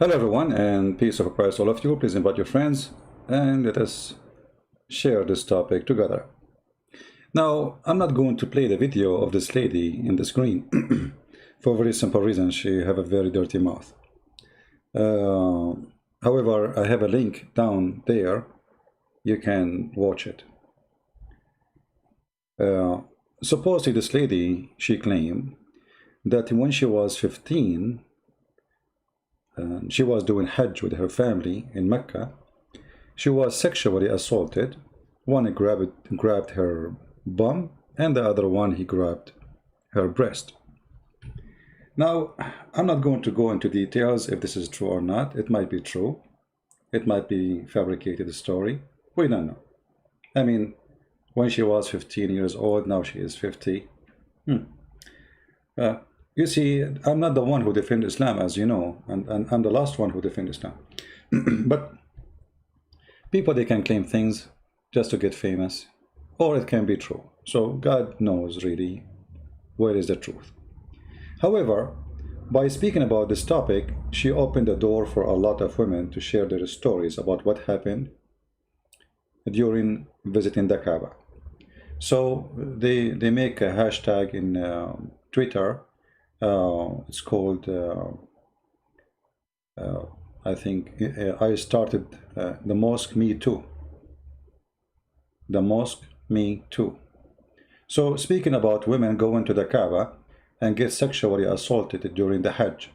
Hello everyone, and peace of Christ all of you. Please invite your friends and let us share this topic together. Now, I'm not going to play the video of this lady in the screen for a very simple reason. She have a very dirty mouth. Uh, However, I have a link down there. You can watch it. Supposedly this lady, she claimed that when she was 15, she was doing hajj with her family in Mecca. She was sexually assaulted. One grabbed her bum, and the other one he grabbed her breast. Now, I'm not going to go into details if this is true or not. It might be true. It might be fabricated story. We don't know. I mean, when she was 15 years old, now she is 50. You see, I'm not the one who defends Islam, as you know, and I'm the last one who defends Islam. But people, they can claim things just to get famous, or it can be true. So God knows really where is the truth. However, by speaking about this topic, she opened the door for a lot of women to share their stories about what happened during visiting the Kaaba. So they make a hashtag in Twitter. It's called I think I started the mosque me too. The mosque me too. So speaking about women going to the Kaaba and get sexually assaulted during the Hajj,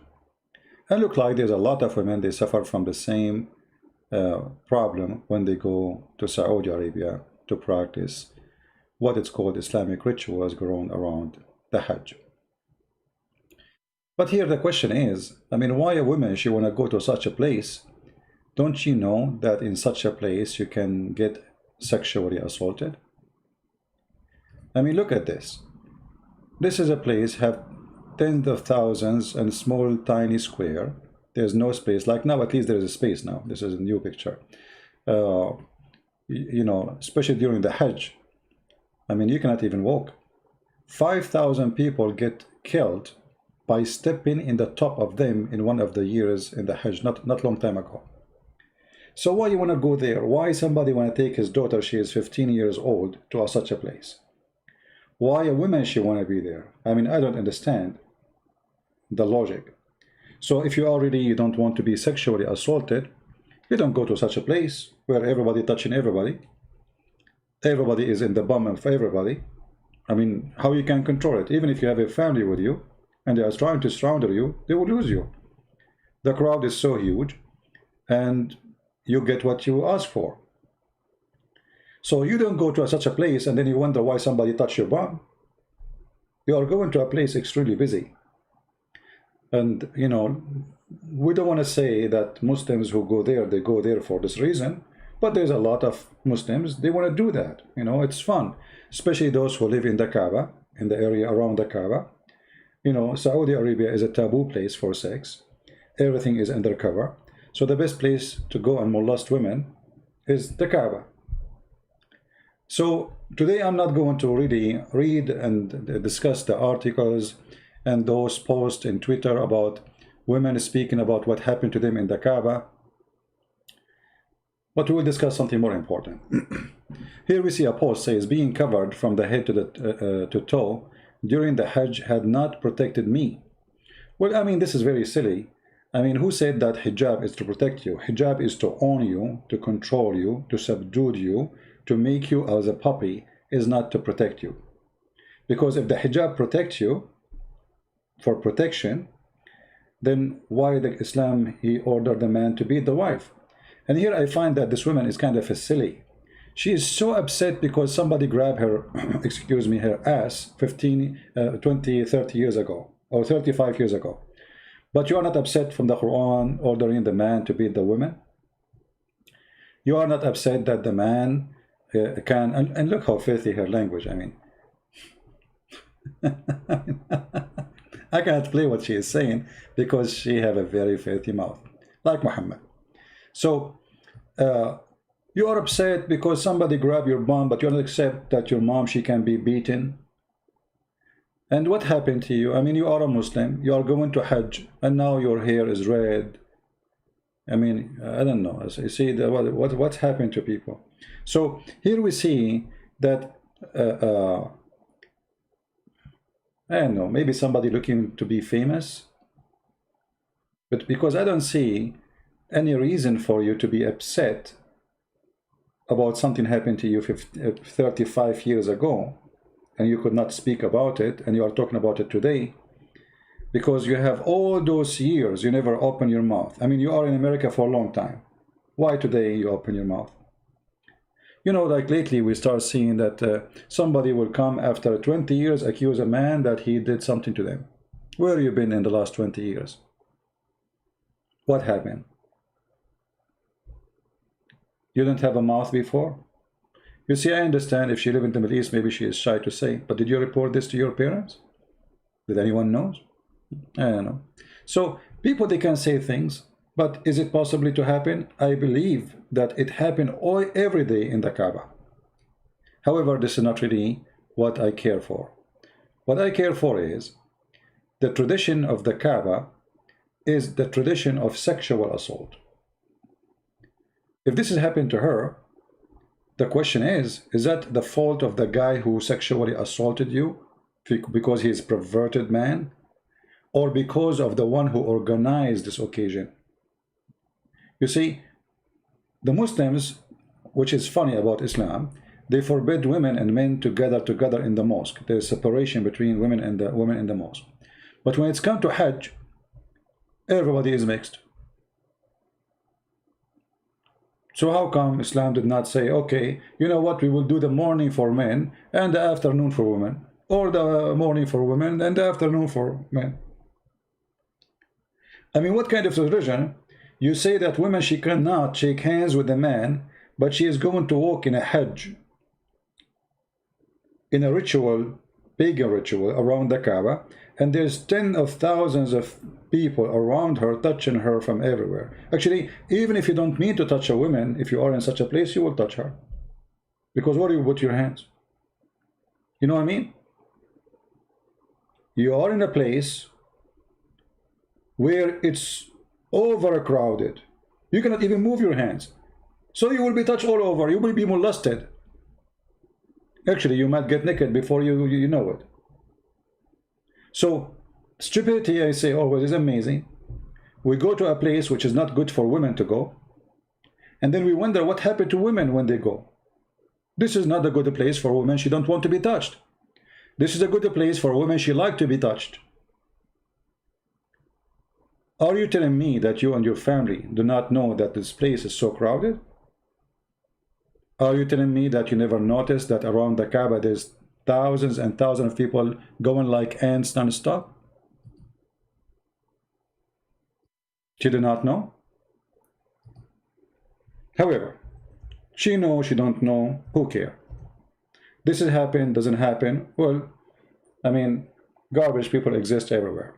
and look like there's a lot of women, they suffer from the same problem when they go to Saudi Arabia to practice what it's called Islamic rituals growing around the Hajj. But here the question is, I mean, why a woman, she want to go to such a place? Don't you know that in such a place you can get sexually assaulted? I mean, look at this. This is a place have tens of thousands and small tiny square. There's no space. Like now, at least there is a space now. This is a new picture. You know, especially during the Hajj. I mean, you cannot even walk. 5,000 people get killed by stepping in the top of them in one of the years in the Hajj, not long time ago. So why you want to go there? Why somebody want to take his daughter, she is 15 years old, to such a place? Why a woman, she want to be there? I mean, I don't understand the logic. So if you already you don't want to be sexually assaulted, you don't go to such a place where everybody touching everybody. Everybody is in the bum of everybody. I mean, how you can control it? Even if you have a family with you, and they are trying to surround you, they will lose you. The crowd is so huge, and you get what you ask for. So you don't go to such a place and then you wonder why somebody touched your bum. You are going to a place extremely busy. And, you know, we don't want to say that Muslims who go there, they go there for this reason, but there's a lot of Muslims, they want to do that. You know, it's fun, especially those who live in the Kaaba, in the area around the Kaaba. You know, Saudi Arabia is a taboo place for sex. Everything is undercover. So the best place to go and molest women is the Kaaba. So today I'm not going to really read and discuss the articles and those posts in Twitter about women speaking about what happened to them in the Kaaba. But we will discuss something more important. Here we see a post says, being covered from the head to toe during the Hajj had not protected me. Well, I mean, this is very silly. I mean, who said that hijab is to protect you? Hijab is to own you, to control you, to subdue you, to make you as a puppy, is not to protect you. Because if the hijab protects you for protection, then why the Islam, he ordered the man to beat the wife? And here I find that this woman is kind of a silly. She is so upset because somebody grabbed her, excuse me, her ass 15, 20, 30 years ago, or 35 years ago. But you are not upset from the Quran ordering the man to beat the woman. You are not upset that the man can, and look how filthy her language, I mean. I cannot play what she is saying because she have a very filthy mouth, like Muhammad. So, you are upset because somebody grabbed your bum, but you don't accept that your mom, she can be beaten. And what happened to you? I mean, you are a Muslim, you are going to Hajj, and now your hair is red, I mean, I don't know. So you see what's happened to people. So here we see that I don't know, maybe somebody looking to be famous, but because I don't see any reason for you to be upset about something happened to you 35 years ago, and you could not speak about it, and you are talking about it today, because you have all those years you never open your mouth. I mean, you are in America for a long time. Why today you open your mouth? You know, like lately we start seeing that somebody will come after 20 years, accuse a man that he did something to them. Where have you been in the last 20 years? What happened? You didn't have a mouth before? You see, I understand if she lived in the Middle East, maybe she is shy to say, but did you report this to your parents? Did anyone know? I don't know. So people, they can say things, but is it possibly to happen? I believe that it happened every day in the Kaaba. However, this is not really what I care for. What I care for is the tradition of the Kaaba is the tradition of sexual assault. If this has happened to her, the question is that the fault of the guy who sexually assaulted you because he is a perverted man, or because of the one who organized this occasion? You see, the Muslims, which is funny about Islam, they forbid women and men to gather together in the mosque. There's separation between women and the mosque. But when it's come to Hajj, everybody is mixed. So how come Islam did not say, okay, you know what, we will do the morning for men and the afternoon for women, or the morning for women and the afternoon for men? I mean, what kind of religion? You say that women, she cannot shake hands with a man, but she is going to walk in a Hajj, in a ritual, pagan ritual around the Kaaba, and there's tens of thousands of people around her touching her from everywhere. Actually, even if you don't mean to touch a woman, if you are in such a place, you will touch her. Because where do you put your hands? You know what I mean? You are in a place where it's overcrowded. You cannot even move your hands. So you will be touched all over. You will be molested. Actually, you might get naked before you know it. So stupidity, I say always, is amazing. We go to a place which is not good for women to go, and then we wonder what happened to women when they go. This is not a good place for women. She don't want to be touched. This is a good place for women. She like to be touched. Are you telling me that you and your family do not know that this place is so crowded? Are you telling me that you never noticed that around the Kaaba there's thousands and thousands of people going like ants non-stop? She did not know. However, she knows, she don't know, who care? This has happened, doesn't happen. Well, I mean, garbage people exist everywhere.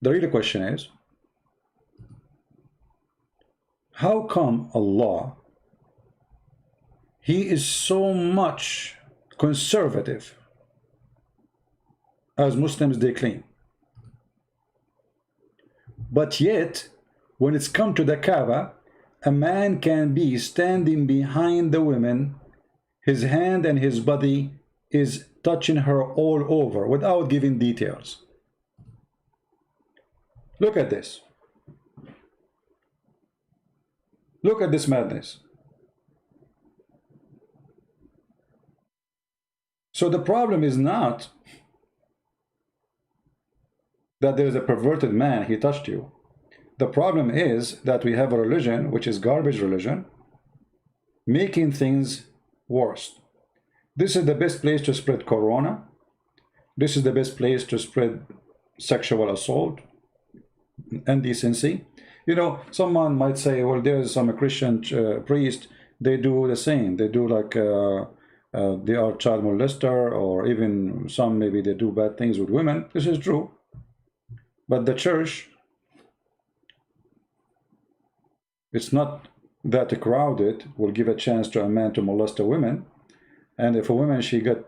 The real question is, how come Allah, He is so much conservative, as Muslims they claim, but yet when it's come to the Kaaba, a man can be standing behind the women, his hand and his body is touching her all over without giving details. Look at this. Look at this madness. So the problem is not that there is a perverted man, he touched you. The problem is that we have a religion, which is garbage religion, making things worse. This is the best place to spread corona. This is the best place to spread sexual assault, indecency. You know, someone might say, well, there's some Christian priest, they do the same. They do like, they are child molester, or even some, maybe they do bad things with women. This is true. But the church, it's not that crowded, will give a chance to a man to molest a woman. And if a woman, she got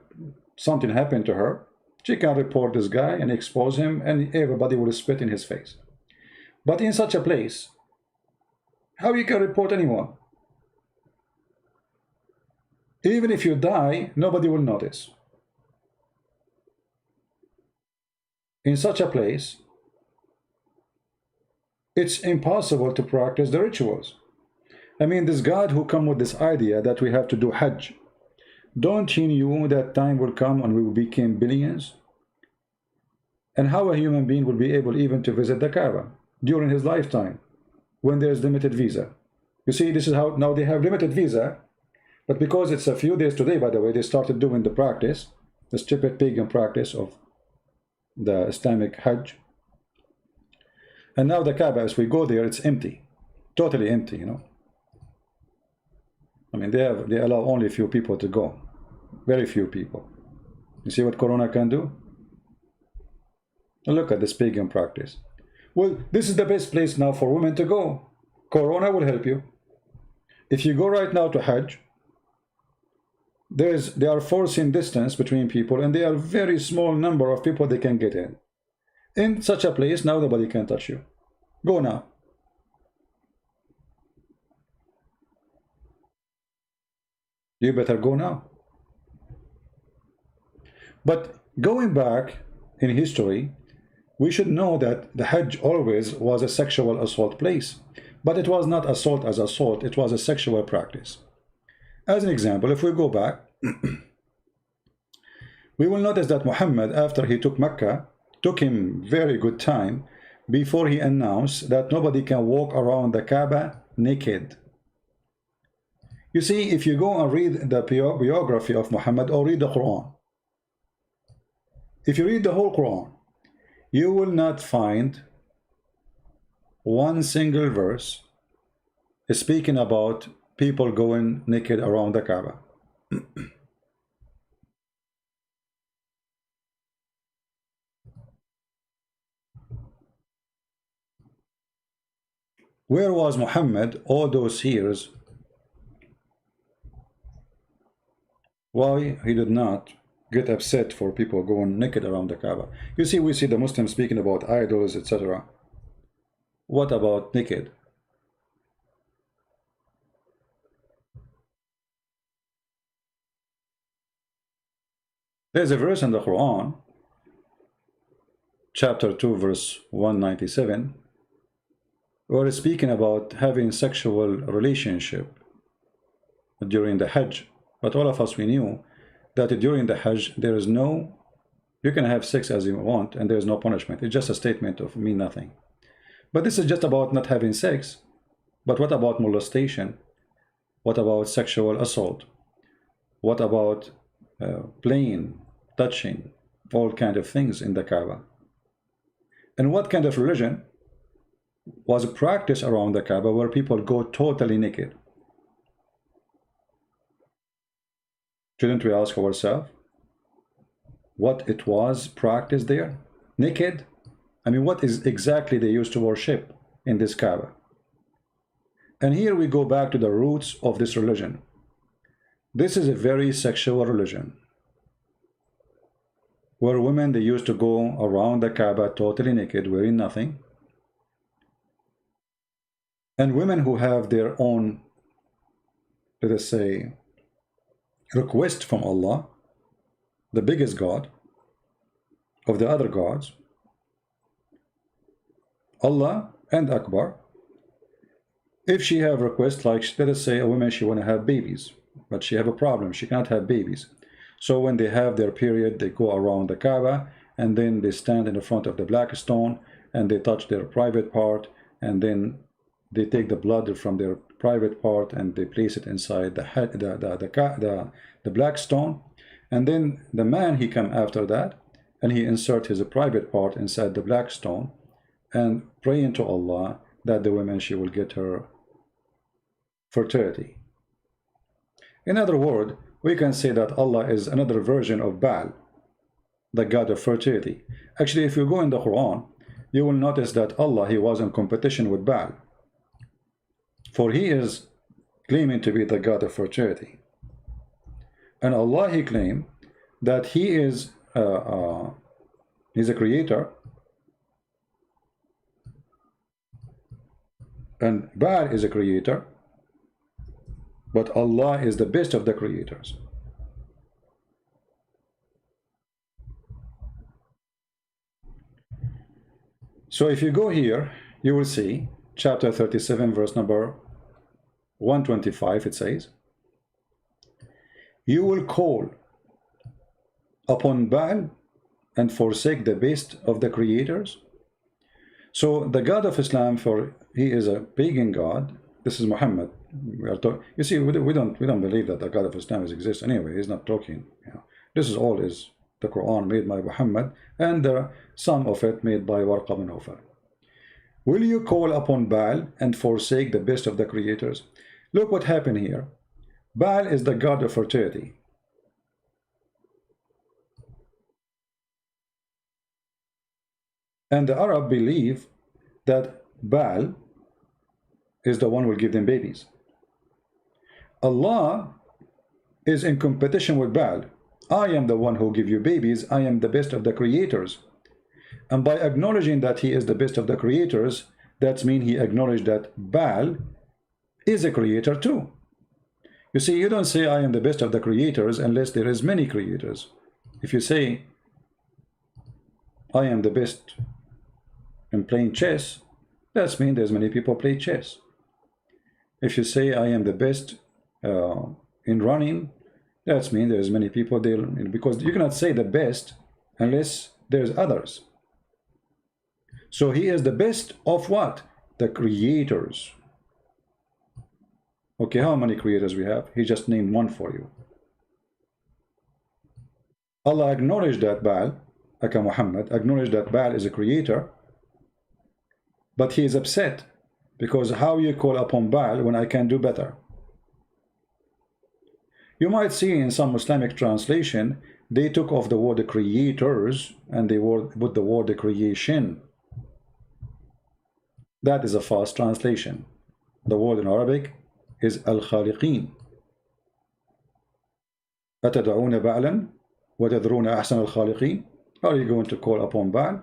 something happened to her, She can report this guy and expose him, and everybody will spit in his face. But in such a place, how you can report anyone? Even if you die, nobody will notice. In such a place, it's impossible to practice the rituals. I mean, this God who come with this idea that we have to do hajj, don't he knew that time will come and we will become billions? And how a human being will be able even to visit the Kaaba during his lifetime when there is limited visa? You see, this is how now they have limited visa, but because it's a few days today, by the way, they started doing the practice, the stupid pagan practice of the Islamic hajj. And now the Kaaba, as we go there, it's empty, totally empty, you know. I mean, they allow only a few people to go, very few people. You see what Corona can do? Look at this pagan practice. Well, this is the best place now for women to go. Corona will help you. If you go right now to Hajj, they are forcing distance between people, and they are very small number of people they can get in. In such a place, now nobody can touch you. Go now. You better go now. But going back in history, we should know that the Hajj always was a sexual assault place. But it was not assault as assault, it was a sexual practice. As an example, if we go back, we will notice that Muhammad, after he took Mecca, took him very good time before he announced that nobody can walk around the Kaaba naked. You see, if you go and read the biography of Muhammad or read the Quran, if you read the whole Quran, you will not find one single verse speaking about people going naked around the Kaaba. Where was Muhammad all those years? Why he did not get upset for people going naked around the Kaaba? You see, we see the Muslims speaking about idols, etc. What about naked? There's a verse in the Quran, chapter 2, verse 197, where it's speaking about having sexual relationship during the Hajj. But all of us, we knew that during the Hajj, there is no, you can have sex as you want, and there is no punishment. It's just a statement of mean nothing. But this is just about not having sex. But what about molestation? What about sexual assault? What about playing, touching, all kind of things in the Kaaba? And what kind of religion was practiced around the Kaaba where people go totally naked? Shouldn't we ask ourselves what it was practiced there? Naked? I mean, what is exactly they used to worship in this Kaaba? And here we go back to the roots of this religion. This is a very sexual religion, where women, they used to go around the Kaaba totally naked, wearing nothing. And women who have their own, let us say, request from Allah, the biggest God of the other gods, Allah and Akbar, if she have request, like let us say a woman, she want to have babies, but she have a problem, she cannot have babies. So when they have their period, they go around the Kaaba, and then they stand in the front of the black stone, and they touch their private part, and then they take the blood from their private part and they place it inside the black stone. And then the man, he come after that, and he insert his private part inside the black stone and praying to Allah that the woman, she will get her fertility. In other words, we can say that Allah is another version of Baal, the god of fertility. Actually, if you go in the Quran, you will notice that Allah, he was in competition with Baal, for he is claiming to be the god of fertility. And Allah, he claimed that he is he's a creator, and Baal is a creator, but Allah is the best of the creators. So if you go here, you will see chapter 37, verse number 125, it says, you will call upon Baal and forsake the best of the creators. So the God of Islam, for he is a pagan God. This is Muhammad. You see, we don't believe that the God of Islam exists anyway. He's not talking. This is all is the Quran made by Muhammad, and some of it made by Warqa bin Nawfal. Will you call upon Baal and forsake the best of the creators? Look what happened here. Baal is the god of fertility. And the Arab believe that Baal is the one who will give them babies. Allah is in competition with Baal. I am the one who give you babies. I am the best of the creators. And by acknowledging that he is the best of the creators, that means he acknowledged that Baal is a creator too. You see, you don't say I am the best of the creators unless there is many creators. If you say I am the best in playing chess, that means there's many people play chess. If you say I am the best in running, that means there's many people there, because you cannot say the best unless there's others. So he is the best of what? The creators. Okay, how many creators we have? He just named one for you. Allah acknowledged that Baal, aka Muhammad, acknowledged that Baal is a creator, but he is upset because how you call upon Baal when I can do better? You might see in some Islamic translation, they took off the word creators and they put the word creation. That is a false translation. The word in Arabic is al-khaliqin. أتدعون بَعْلًا وتذرون أحسن الخالقين? Are you going to call upon Baal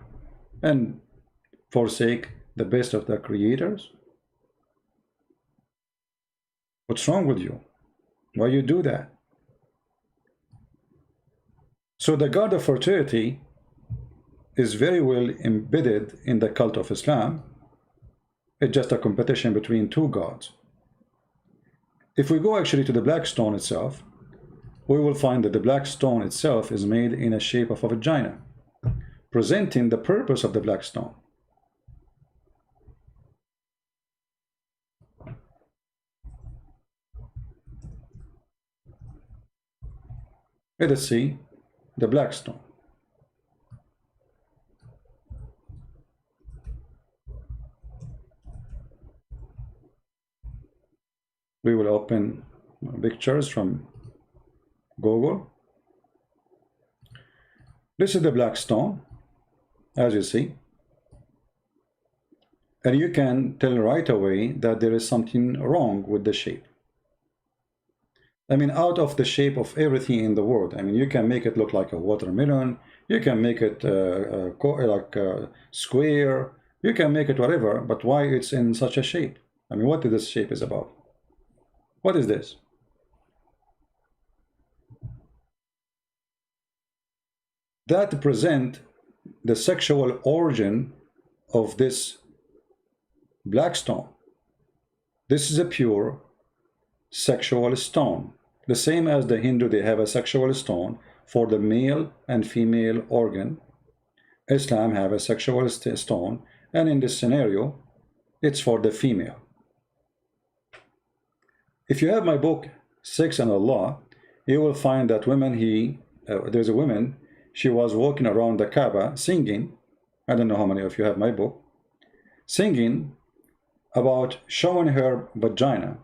and forsake the best of the creators? What's wrong with you? Why you do that? So the god of fertility is very well embedded in the cult of Islam. It's just a competition between two gods. If we go actually to the black stone itself, we will find that the black stone itself is made in a shape of a vagina, presenting the purpose of the black stone. Let us see the black stone. We will open pictures from Google. This is the black stone, as you see. And you can tell right away that there is something wrong with the shape. I mean, out of the shape of everything in the world. I mean, you can make it look like a watermelon. You can make it like a square. You can make it whatever, but why it's in such a shape? I mean, what this shape is about? What is this? That present the sexual origin of this black stone. This is a pure sexual stone. The same as the Hindu, they have a sexual stone for the male and female organ. Islam have a sexual stone, and in this scenario, it's for the female. If you have my book, Sex and Allah, you will find that there's a woman, she was walking around the Kaaba singing. I don't know how many of you have my book. Singing about showing her vagina.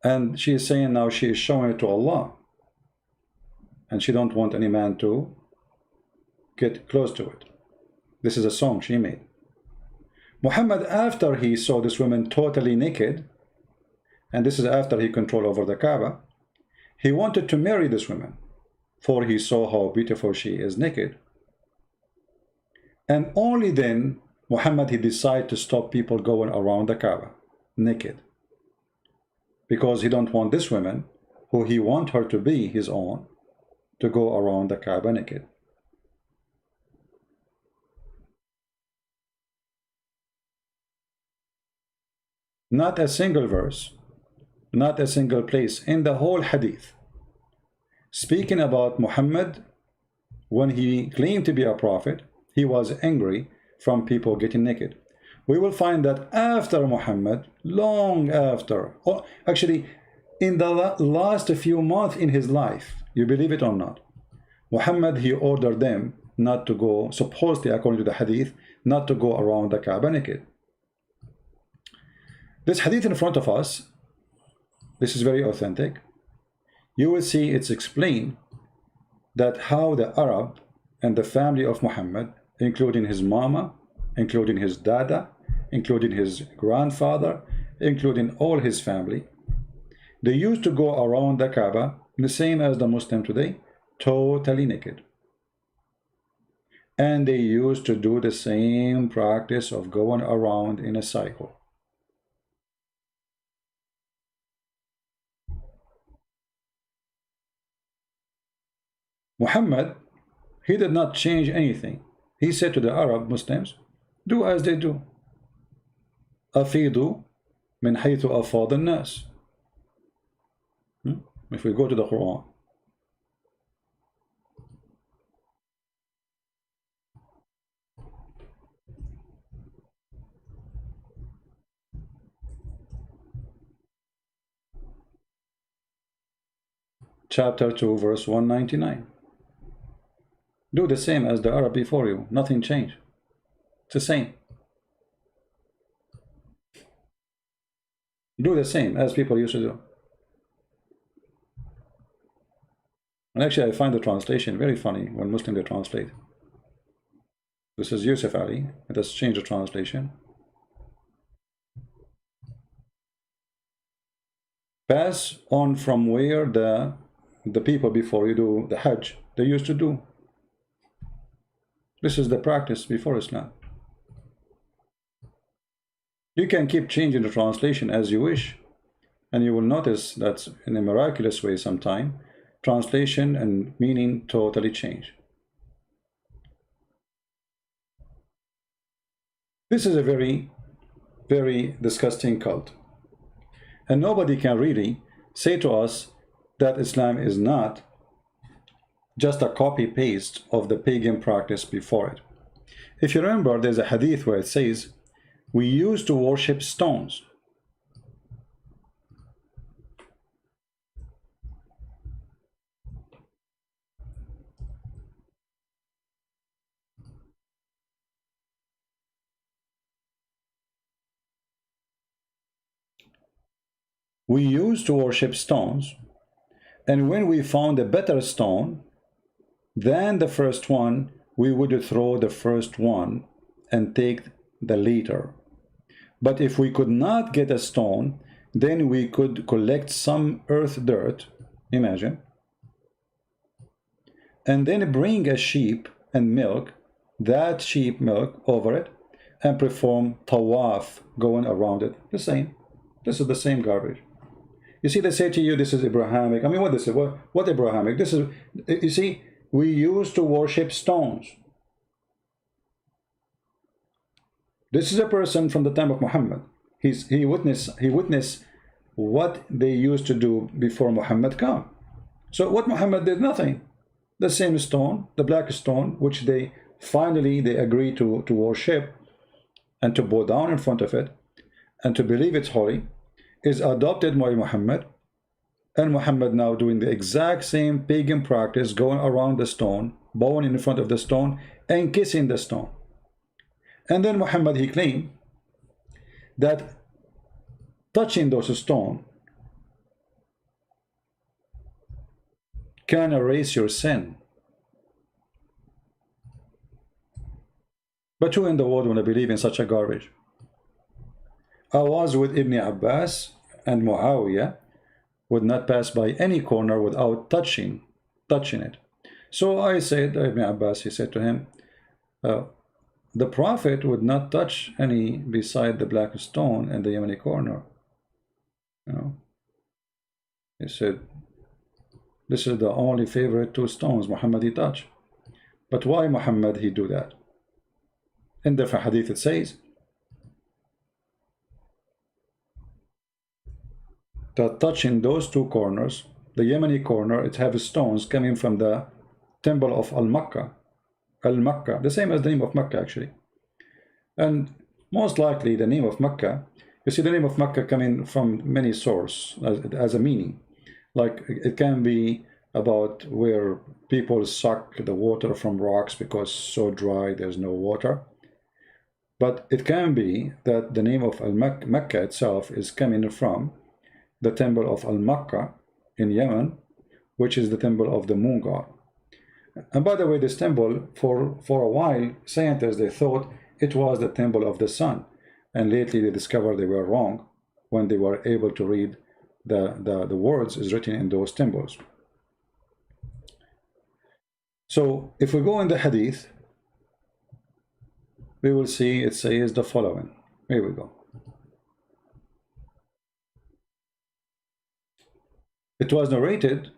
And she is saying now she is showing it to Allah. And she don't want any man to get close to it. This is a song she made. Muhammad, after he saw this woman totally naked, and this is after he controlled over the Kaaba, he wanted to marry this woman. for he saw how beautiful she is naked. And only then Muhammad, he decided to stop people going around the Kaaba naked, because he don't want this woman, who he want her to be his own, to go around the Kaaba naked. Not a single verse, not a single place in the whole hadith speaking about Muhammad. When he claimed to be a prophet, he was angry from people getting naked. We will find that after Muhammad, long after, or actually in the last few months in his life, you believe it or not, Muhammad, he ordered them not to go, supposedly according to the hadith, not to go around the Kaaba naked. This hadith in front of us, this is very authentic. You will see it's explained that how the Arab and the family of Muhammad, including his mama, including his dada, including his grandfather, including all his family, they used to go around the Kaaba the same as the Muslim today, totally naked. And they used to do the same practice of going around in a cycle. Muhammad, he did not change anything. He said to the Arab Muslims, do as they do. أفيضوا من حيث أفاض الناس. If we go to the Quran, chapter 2, verse 199. Do the same as the Arab before you. Nothing changed. It's the same. Do the same as people used to do. And actually, I find the translation very funny when Muslims they translate. This is Yusuf Ali. Let us change the translation. Pass on from where the people before you do the hajj, they used to do. This is the practice before Islam. You can keep changing the translation as you wish, and you will notice that in a miraculous way sometime, translation and meaning totally change. This is a very, very disgusting cult. And nobody can really say to us that Islam is not just a copy-paste of the pagan practice before it. If you remember, there's a hadith where it says, we used to worship stones. We used to worship stones, and when we found a better stone than the first one, we would throw the first one and take the later. But if we could not get a stone, then we could collect some earth dirt, imagine, and then bring a sheep and milk that sheep milk over it and perform tawaf going around it. The same. This is the same garbage. You see, they say to you, this is Abrahamic. I mean, what is it? What Abrahamic? This is, you see, we used to worship stones. This is a person from the time of Muhammad. He witnessed what they used to do before Muhammad came. So what Muhammad did, nothing. The same stone, the black stone, which they finally agreed to worship and to bow down in front of it and to believe it's holy, is adopted by Muhammad, and Muhammad now doing the exact same pagan practice, going around the stone, bowing in front of the stone and kissing the stone. And then Muhammad, he claimed that touching those stones can erase your sin. But who in the world want to believe in such a garbage? I was with Ibn Abbas, and Muawiyah would not pass by any corner without touching it. So I said, Ibn Abbas, he said to him, uh, the Prophet would not touch any beside the black stone in the Yemeni corner. You know, he said, this is the only favorite two stones Muhammad he touched. But why Muhammad he do that? In different hadith it says that touching those two corners, the Yemeni corner, it have stones coming from the temple of Al-Makkah. Al-Makkah, the same as the name of Makkah actually. And most likely the name of Makkah, you see the name of Makkah coming from many sources as a meaning. Like it can be about where people suck the water from rocks because so dry there's no water. But it can be that the name of Makkah itself is coming from the temple of Al-Makkah in Yemen, which is the temple of the moon god. And by the way, this temple, for a while, scientists, they thought it was the temple of the sun. And lately they discovered they were wrong when they were able to read the words is written in those temples. So if we go in the hadith, we will see it says the following. Here we go. It was narrated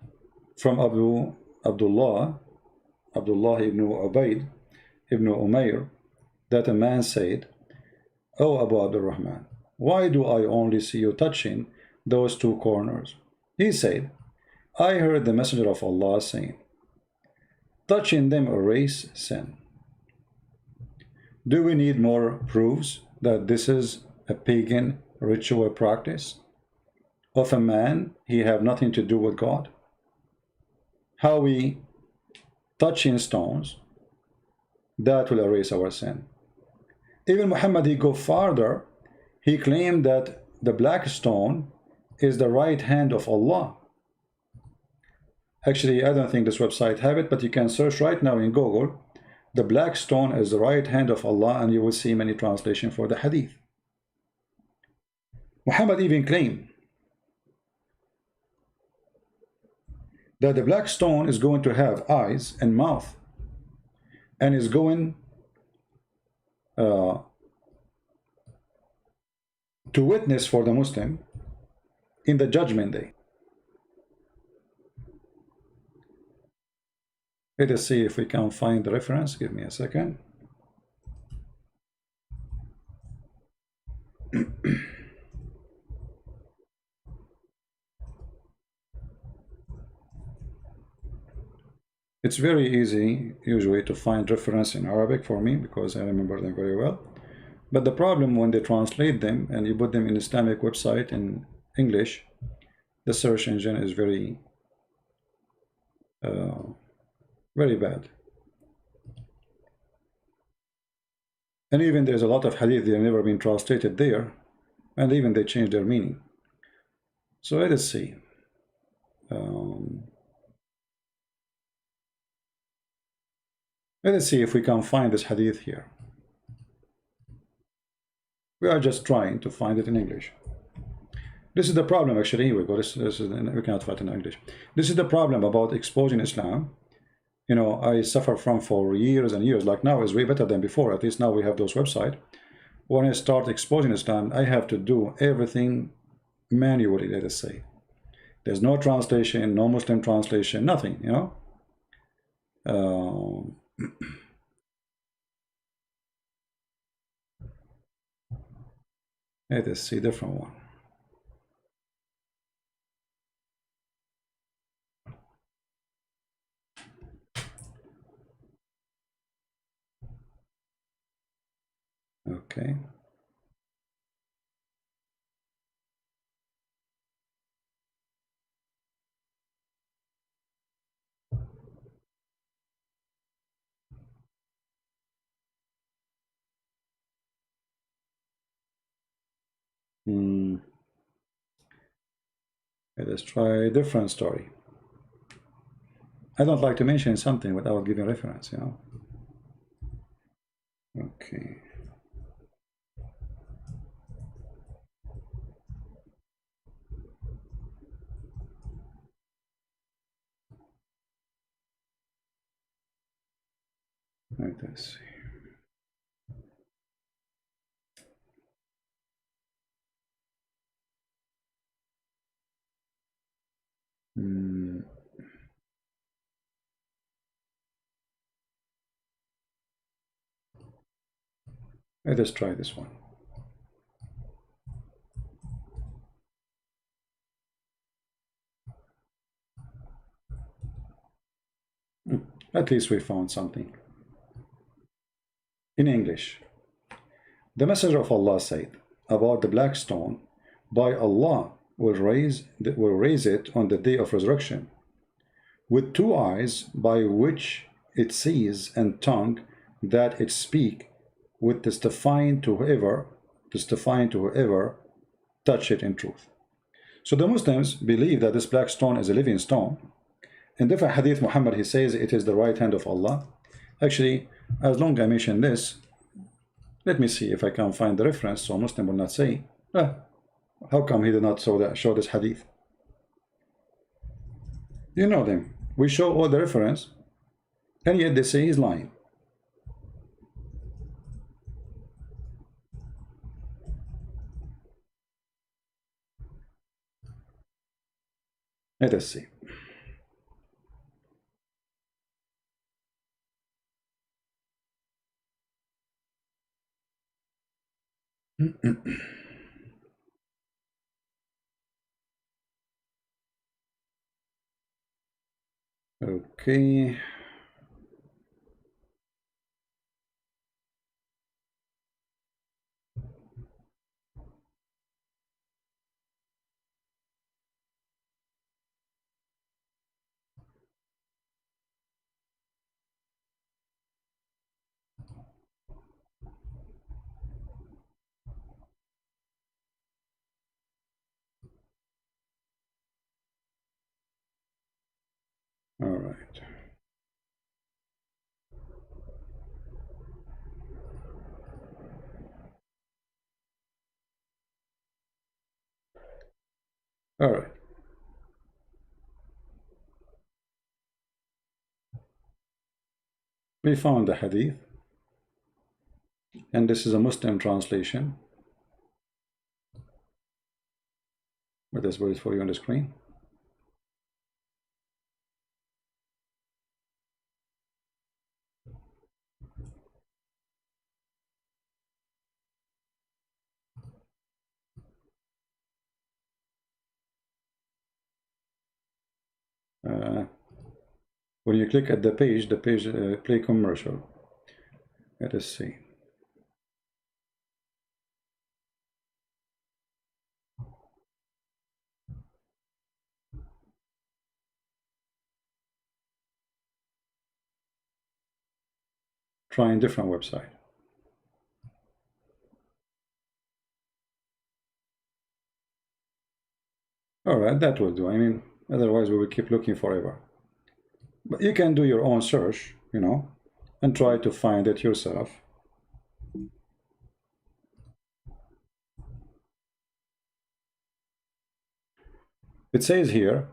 from Abdullah ibn Ubaid ibn Umayr that a man said, "O Abu Abdurrahman, why do I only see you touching those two corners?" He said, I heard the Messenger of Allah saying, touching them erase sin. Do we need more proofs that this is a pagan ritual practice of a man he have nothing to do with God? How we touching stones, that will erase our sin. Even Muhammad, he go farther. He claimed that the black stone is the right hand of Allah. Actually, I don't think this website have it, but you can search right now in Google, the black stone is the right hand of Allah, and you will see many translations for the hadith. Muhammad even claimed that the black stone is going to have eyes and mouth, and is going to witness for the Muslim in the judgment day. Let us see if we can find the reference. Give me a second. It's very easy usually to find reference in Arabic for me because I remember them very well. But the problem when they translate them and you put them in Islamic website in English, the search engine is very bad. And even there's a lot of hadith that have never been translated there, and even they change their meaning. So let us see. Let us see if we can find this hadith here. We are just trying to find it in English. This is the problem, actually. Here we go. This is, we cannot find it in English. This is the problem about exposing Islam. You know, I suffer from for years and years. Like now is way better than before. At least now we have those websites. When I start exposing Islam, I have to do everything manually, let us say. There's no translation, no Muslim translation, nothing, you know. Let us see a different one. Okay. Let us try a different story. I don't like to mention something without giving reference, you know. Okay. right, let's see. Let us try this one. At least we found something. In English, the Messenger of Allah said about the black stone, by Allah will raise it on the day of resurrection, with two eyes by which it sees and tongue that it speak, with testifying to whoever touch it in truth. So the Muslims believe that this black stone is a living stone. In different hadith, Muhammad, he says it is the right hand of Allah. Actually, as long as I mention this, let me see if I can find the reference so Muslim will not say, how come he did not show this hadith? You know them. We show all the reference, and yet they say he's lying. Let us see. Okay. All right. All right. We found the hadith, and this is a Muslim translation. Let us put it for you on the screen. When you click at the page play commercial. Let us see. Trying different website. All right, that will do. I mean, otherwise we will keep looking forever. But you can do your own search, you know, and try to find it yourself. It says here,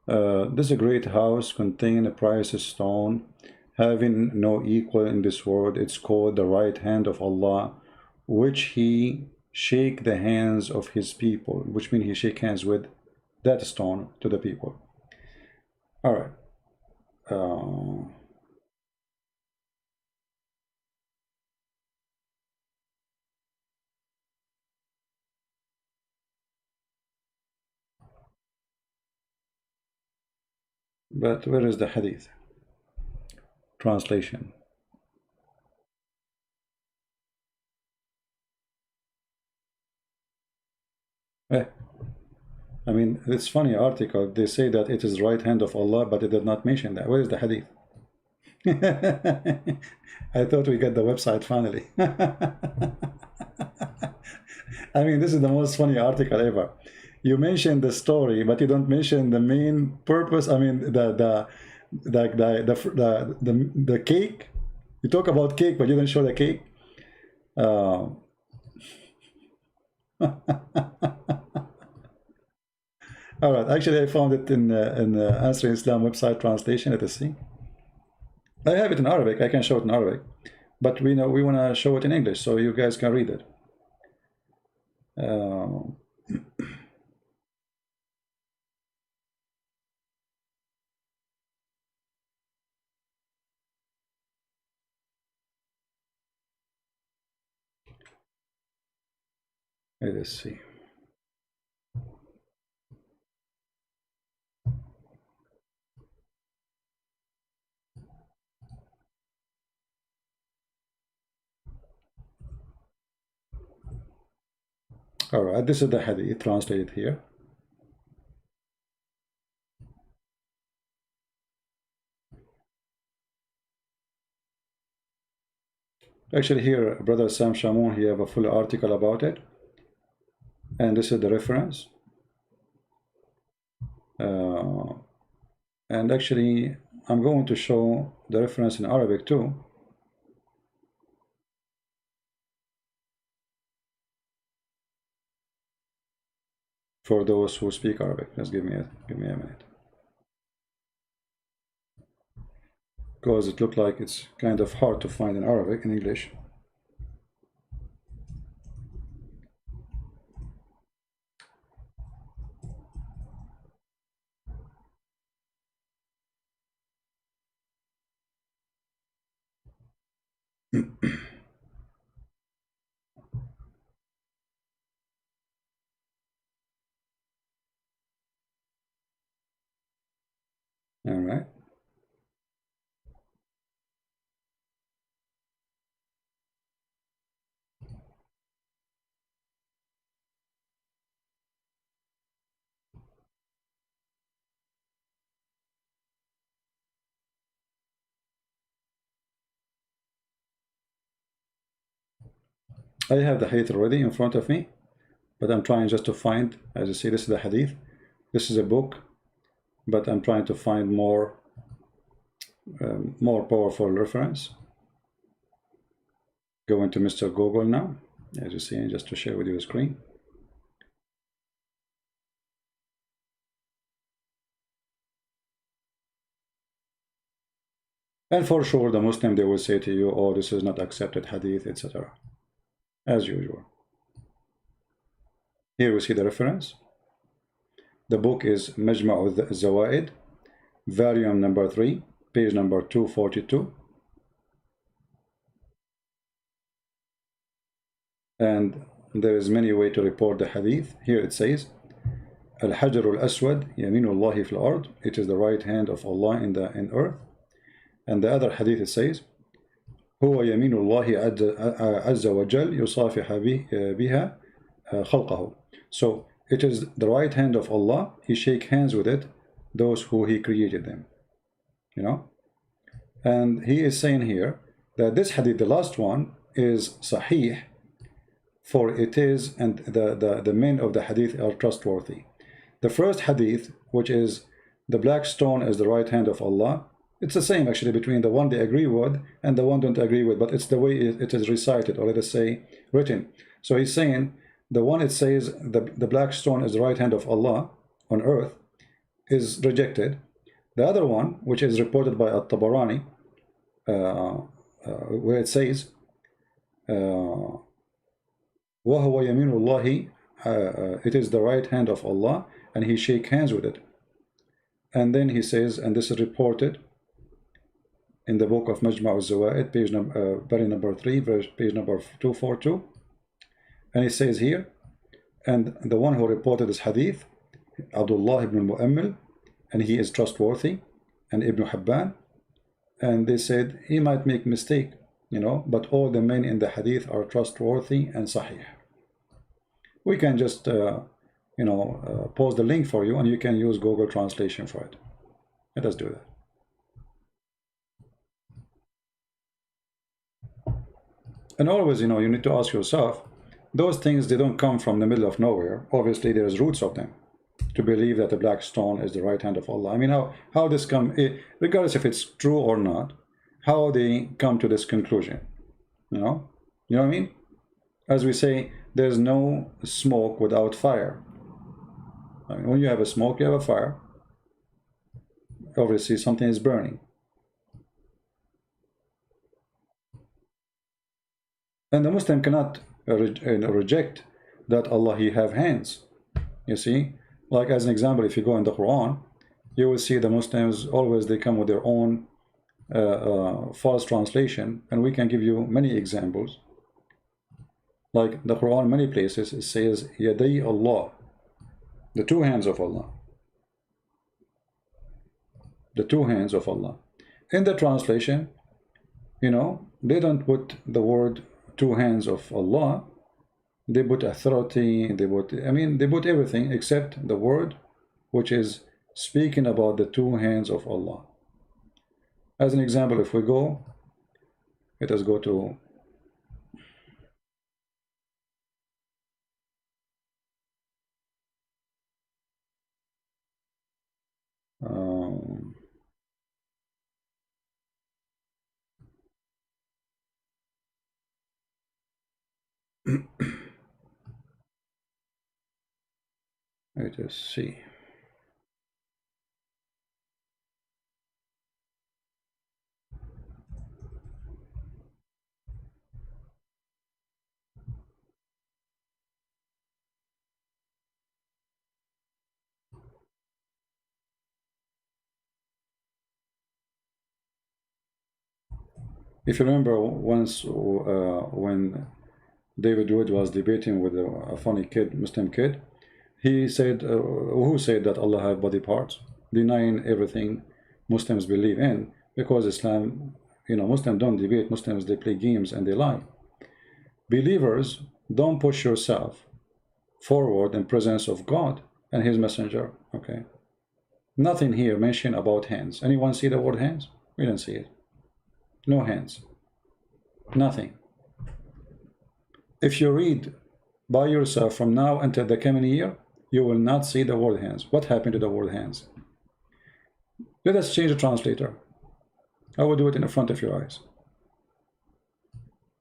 this is a great house containing a precious stone, having no equal in this world. It's called the right hand of Allah, which he shake the hands of his people, which means he shake hands with that stone to the people. All right. But where is the hadith? Translation. I mean, it's funny article. They say that it is right hand of Allah, but it did not mention that. Where is the hadith? I thought we got the website finally. I mean, this is the most funny article ever. You mention the story, but you don't mention the main purpose. I mean, the cake. You talk about cake, but you don't show the cake. All right, actually, I found it in Answering Islam website translation. Let us see. I have it in Arabic. I can show it in Arabic, but we know we want to show it in English so you guys can read it. Let's see. All right, this is the hadith translated here. Actually, here, Brother Sam Shamoun, he have a full article about it, and this is the reference. And actually, I'm going to show the reference in Arabic too. For those who speak Arabic, just give me a minute, because it looked like it's kind of hard to find in Arabic in English. All right. I have the hadith already in front of me, but I'm trying just to find, as you see, this is the hadith. This is a book, but I'm trying to find more powerful reference. Go into Mr. Google now, as you see, just to share with you the screen. And for sure, the Muslim, they will say to you, oh, this is not accepted hadith, etc. As usual. Here we see the reference. The book is Majma' al-Zawaid, volume number 3, page number 242. And there is many ways to report the hadith. Here it says, Al-Hajar al-Aswad, Yaminullahi fil ard. It is the right hand of Allah in earth. And the other hadith it says, هو يمين الله عز وجل يصافح بها خلقه. So it is the right hand of Allah. He shake hands with it, those who He created them. You know? And he is saying here that this hadith, the last one, is sahih, for it is, and the men of the hadith are trustworthy. The first hadith, which is the black stone is the right hand of Allah, it's the same actually between the one they agree with and the one don't agree with, but it's the way it is recited, or let us say written. So he's saying the one it says the black stone is the right hand of Allah on earth is rejected. The other one, which is reported by At-Tabarani, where it says وَهُوَ يَمِينُ اللَّهِ, it is the right hand of Allah and He shake hands with it. And then he says, and this is reported in the book of Majma' al-Zawaid, page number, number 3, verse, page number 242. And it says here, and the one who reported this hadith, Abdullah ibn al-Mu'ammil, and he is trustworthy, and Ibn Hibban, and they said he might make mistake, you know, but all the men in the hadith are trustworthy and sahih. We can just, you know, post the link for you, and you can use Google translation for it. Let us do that. And always, you know, you need to ask yourself, those things, they don't come from the middle of nowhere. Obviously, there's roots of them to believe that the black stone is the right hand of Allah. I mean, how this come, regardless if it's true or not, how they come to this conclusion, you know what I mean? As we say, there's no smoke without fire. I mean, when you have a smoke, you have a fire. Obviously, something is burning. And the Muslim cannot reject that Allah he have hands. You see, like as an example, if you go in the Quran, you will see the Muslims always they come with their own false translation, and we can give you many examples. Like the Quran, many places it says Yaday Allah, the two hands of Allah, the two hands of Allah. In the translation, you know, they don't put the word two hands of Allah. They put authority, they put, I mean, they put everything except the word which is speaking about the two hands of Allah. As an example, if we go, let us go to let us see. If you remember once when David Wood was debating with a funny kid, Muslim kid, he said, who said that Allah have body parts, denying everything Muslims believe in, because Islam, you know, Muslims don't debate, Muslims they play games and they lie. Believers, don't push yourself forward in presence of God and His Messenger. Okay, nothing here mentioned about hands. Anyone see the word hands? We don't see it. No hands. Nothing. If you read by yourself from now until the coming year, you will not see the word hands. What happened to the word hands? Let us change the translator. I will do it in the front of your eyes.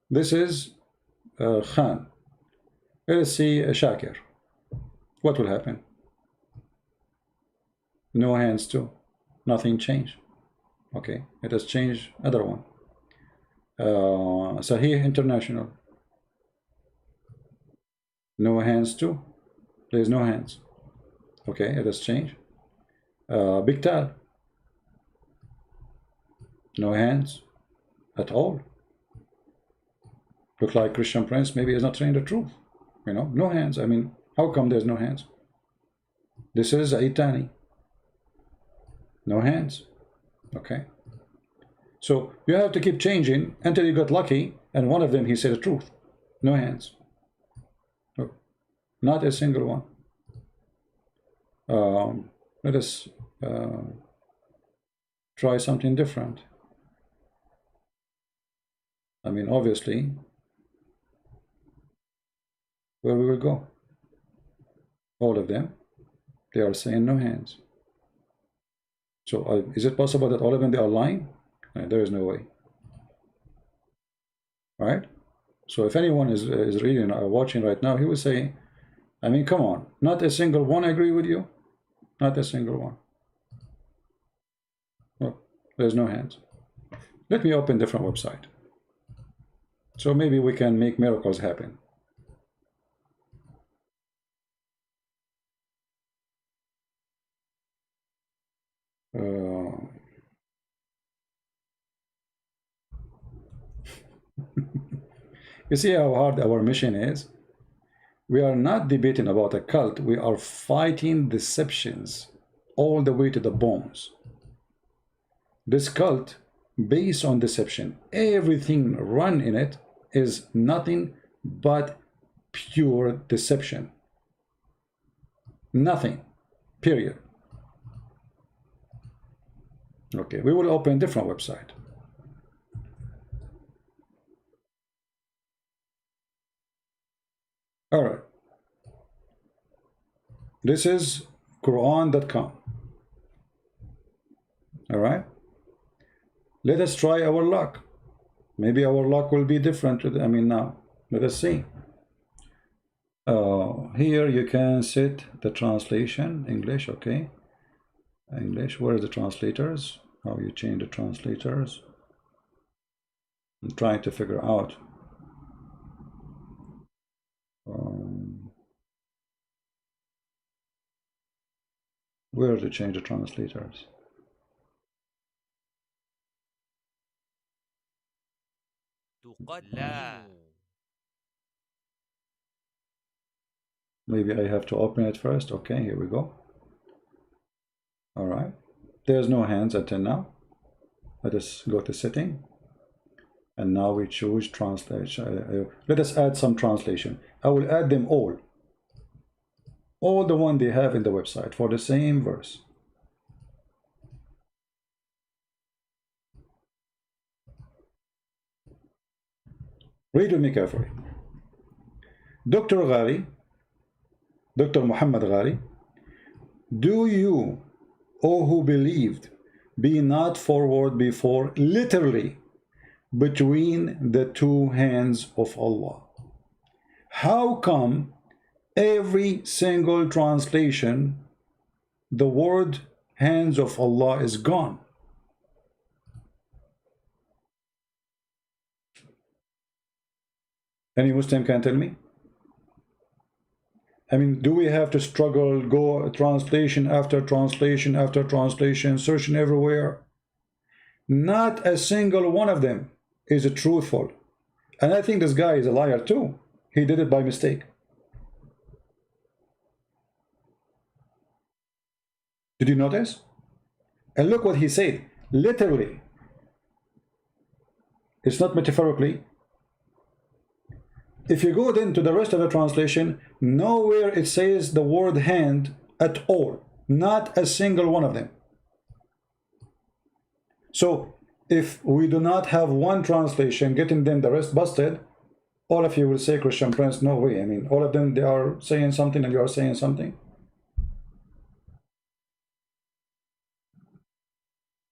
This is Khan. Let us see Shakir. What will happen? No hands too. Nothing changed. Okay, let us change other one. Sahih International. No hands too. There is no hands. Okay, let us change. Big Tal. No hands at all. Look like Christian Prince. Maybe he's not saying the truth. You know, no hands. I mean, how come there's no hands? This is Aitani. No hands. Okay. So you have to keep changing until you got lucky, and one of them he said the truth. No hands. Look, not a single one. Let us try something different. I mean, obviously, where we will go? All of them, they are saying no hands. So is it possible that all of them they are lying? There is no way. Right? So if anyone is reading or watching right now, he will say, I mean, come on, not a single one agree with you? Not a single one. Look, there's no hands. Let me open different website. So maybe we can make miracles happen. You see how hard our mission is? We are not debating about a cult. We are fighting deceptions all the way to the bones. This cult, based on deception, everything run in it is nothing but pure deception. Nothing. Period. Okay, we will open a different website. All right. This is Quran.com. All right. Let us try our luck. Maybe our luck will be different. I mean, now, let us see. Here you can set the translation, English, okay. English, where are the translators? How you change the translators? I'm trying to figure out. Where to change the translators? Maybe I have to open it first. Okay, here we go. All right. There's no hands until now. Let us go to setting. And now we choose translation. Let us add some translation. I will add them all. All the one they have in the website for the same verse. Read with me carefully. Dr. Ghali, Dr. Muhammad Ghali, do you, O who believed, be not forward before, literally, between the two hands of Allah. How come every single translation, the word hands of Allah is gone? Any Muslim can tell me? I mean, do we have to struggle, go translation after translation after translation, searching everywhere? Not a single one of them is truthful. And I think this guy is a liar too. He did it by mistake. Did you notice? And look what he said. Literally. It's not metaphorically. If you go then to the rest of the translation, nowhere it says the word hand at all. Not a single one of them. So if we do not have one translation getting them the rest busted, all of you will say, Christian Prince, no way. I mean, all of them, they are saying something and you are saying something.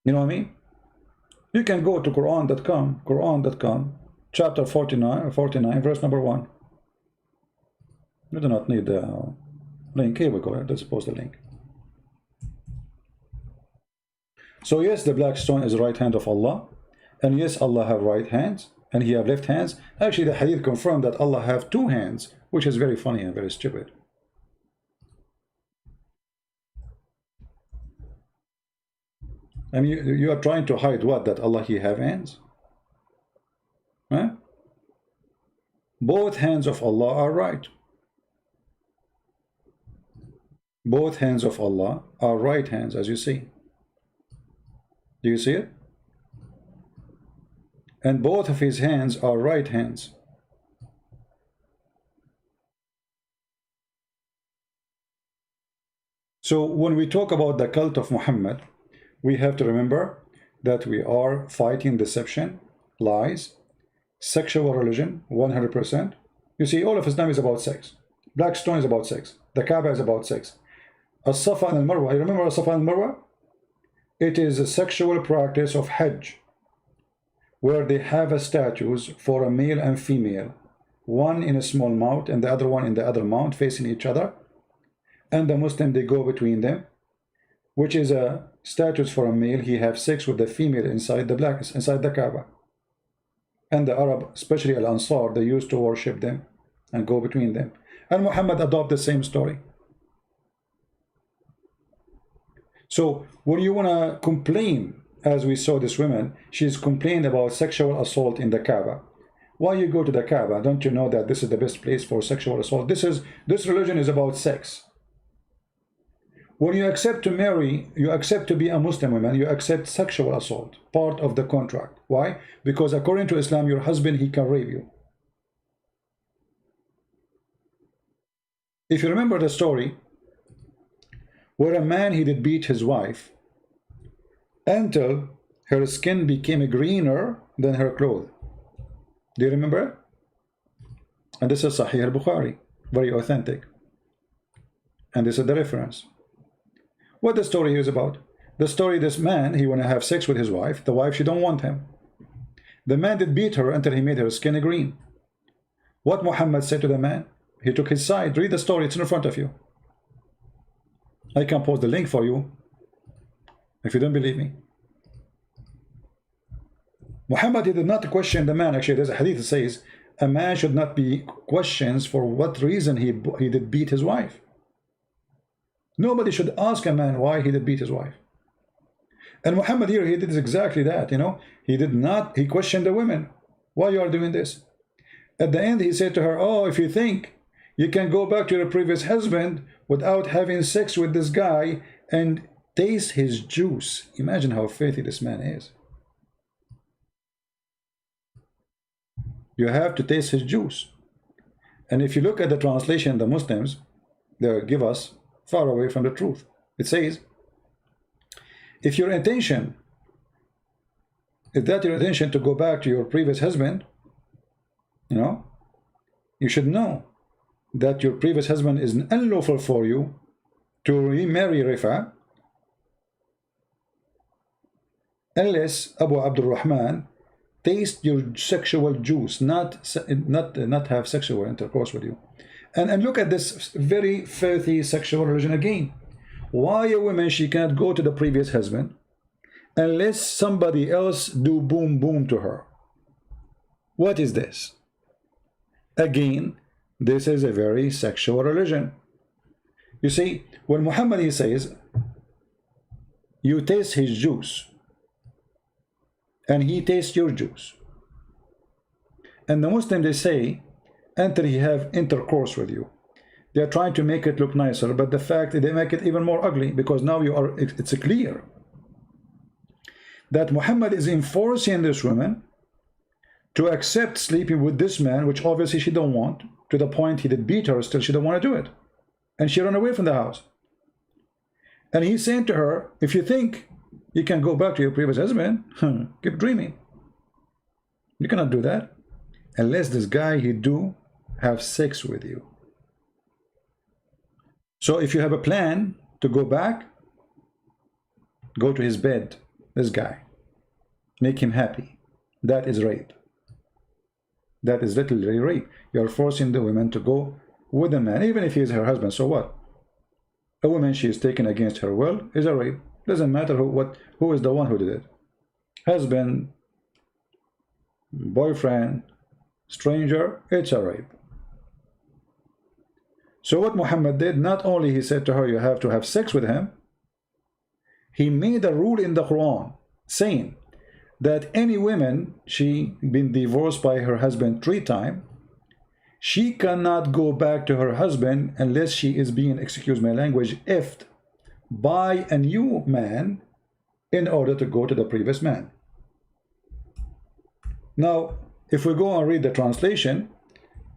You know what I mean? You can go to Quran.com, chapter 49, verse number 1. You do not need the link. Here we go. Let's post the link. So yes, the black stone is the right hand of Allah. And yes, Allah have right hands. And he have left hands. Actually, the hadith confirmed that Allah have two hands, which is very funny and very stupid. I mean, you are trying to hide what? That Allah, he have hands? Huh? Both hands of Allah are right. Both hands of Allah are right hands, as you see. Do you see it? And both of his hands are right hands. So when we talk about the cult of Muhammad, we have to remember that we are fighting deception, lies, sexual religion, 100%. You see, all of Islam is about sex. Black stone is about sex. The Kaaba is about sex. As-Safa and Al-Marwa, you remember As-Safa and Al-Marwa? It is a sexual practice of hajj, where they have a statues for a male and female, one in a small mount and the other one in the other mount, facing each other. And the Muslim, they go between them, which is a status for a male. He have sex with the female inside the Kaaba. And the Arab, especially Al-Ansar, they used to worship them and go between them. And Muhammad adopted the same story. So when you want to complain, as we saw this woman, she's complained about sexual assault in the Kaaba. Why you go to the Kaaba? Don't you know that this is the best place for sexual assault? This religion is about sex. When you accept to marry, you accept to be a Muslim woman, you accept sexual assault, part of the contract. Why? Because according to Islam, your husband, he can rape you. If you remember the story, where a man, he did beat his wife until her skin became greener than her clothes. Do you remember? And this is Sahih al-Bukhari, very authentic. And this is the reference. What the story is about? The story, this man, he want to have sex with his wife. The wife, she don't want him. The man did beat her until he made her skin green. What Muhammad said to the man? He took his side. Read the story, it's in front of you. I can post the link for you if you don't believe me. Muhammad, he did not question the man. Actually, there's a hadith that says a man should not be questioned for what reason he did beat his wife. Nobody should ask a man why he did beat his wife. And Muhammad here, he did exactly that, you know. He questioned the women. Why you are doing this? At the end, he said to her, oh, if you think you can go back to your previous husband without having sex with this guy and taste his juice. Imagine how filthy this man is. You have to taste his juice. And if you look at the translation, the Muslims, they give us far away from the truth. It says, if your intention is that your intention to go back to your previous husband, you know, you should know that your previous husband is unlawful for you to remarry Rifa unless Abu Abdul Rahman taste your sexual juice, not have sexual intercourse with you. And look at this very filthy sexual religion again. Why a woman, she can't go to the previous husband unless somebody else do boom boom to her? What is this? Again, this is a very sexual religion. You see, when Muhammad, he says, you taste his juice and he tastes your juice, and the Muslims, they say, until he have intercourse with you. They are trying to make it look nicer, but the fact that they make it even more ugly, because now it's clear that Muhammad is enforcing this woman to accept sleeping with this man, which obviously she don't want, to the point he did beat her, still she don't want to do it. And she ran away from the house. And he's saying to her, if you think you can go back to your previous husband, keep dreaming. You cannot do that unless this guy, he do have sex with you. So if you have a plan to go back, go to his bed, this guy, make him happy. That is rape. That is literally rape. You are forcing the woman to go with a man, even if he is her husband. So what? A woman, she is taken against her will, is a rape. Doesn't matter who is the one who did it. Husband, boyfriend, stranger, it's a rape. So what Muhammad did, not only he said to her, you have to have sex with him, he made a rule in the Quran saying that any woman, she been divorced by her husband 3 times, she cannot go back to her husband unless she is being, excuse my language, effed by a new man in order to go to the previous man. Now, if we go and read the translation,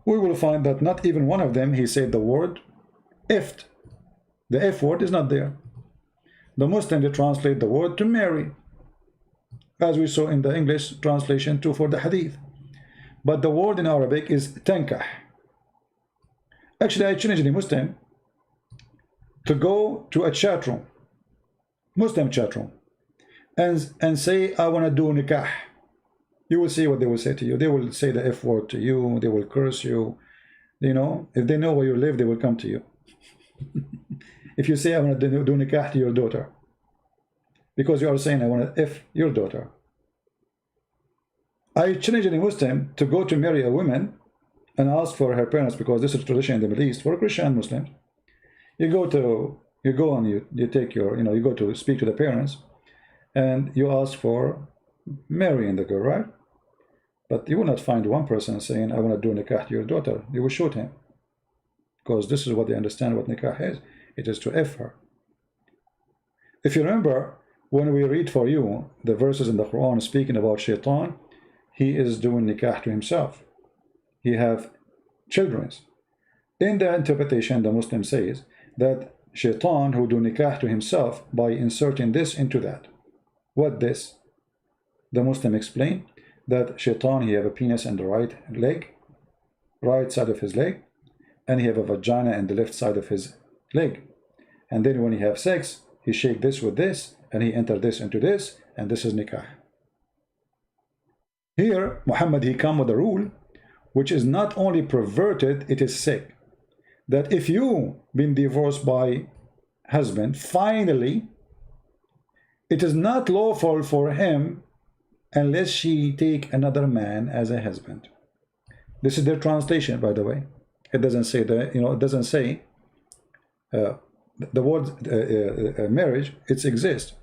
we will find that not even one of them, he said the word effed. The F word is not there. The Muslims, they translate the word to marry, as we saw in the English translation too for the hadith. But the word in Arabic is tankah. Actually, I challenge the Muslim to go to a chat room, Muslim chat room, and say, I want to do nikah. You will see what they will say to you. They will say the F word to you. They will curse you. You know, if they know where you live, they will come to you. If you say, I want to do nikah to your daughter, because you are saying, I want to F your daughter. I challenge any Muslim to go to marry a woman and ask for her parents, because this is tradition in the Middle East for Christian and Muslims. You go and you take your, you go to speak to the parents, and you ask for marrying the girl, right? But you will not find one person saying, I want to do nikah to your daughter. You will shoot him, because this is what they understand what nikah is. It is to F her. If you remember, when we read for you the verses in the Quran speaking about shaitan, he is doing nikah to himself. He have children. In the interpretation, the Muslim says that shaitan who do nikah to himself by inserting this into that. What this? The Muslim explained that shaitan, he have a penis in the right leg, right side of his leg, and he have a vagina in the left side of his leg. And then when he have sex, he shake this with this, and he enter this into this, and this is nikah. Here, Muhammad, he come with a rule, which is not only perverted, it is sick. That if you been divorced by husband, finally, it is not lawful for him unless she take another man as a husband. This is their translation, by the way. It doesn't say that, it doesn't say the word marriage, it exists.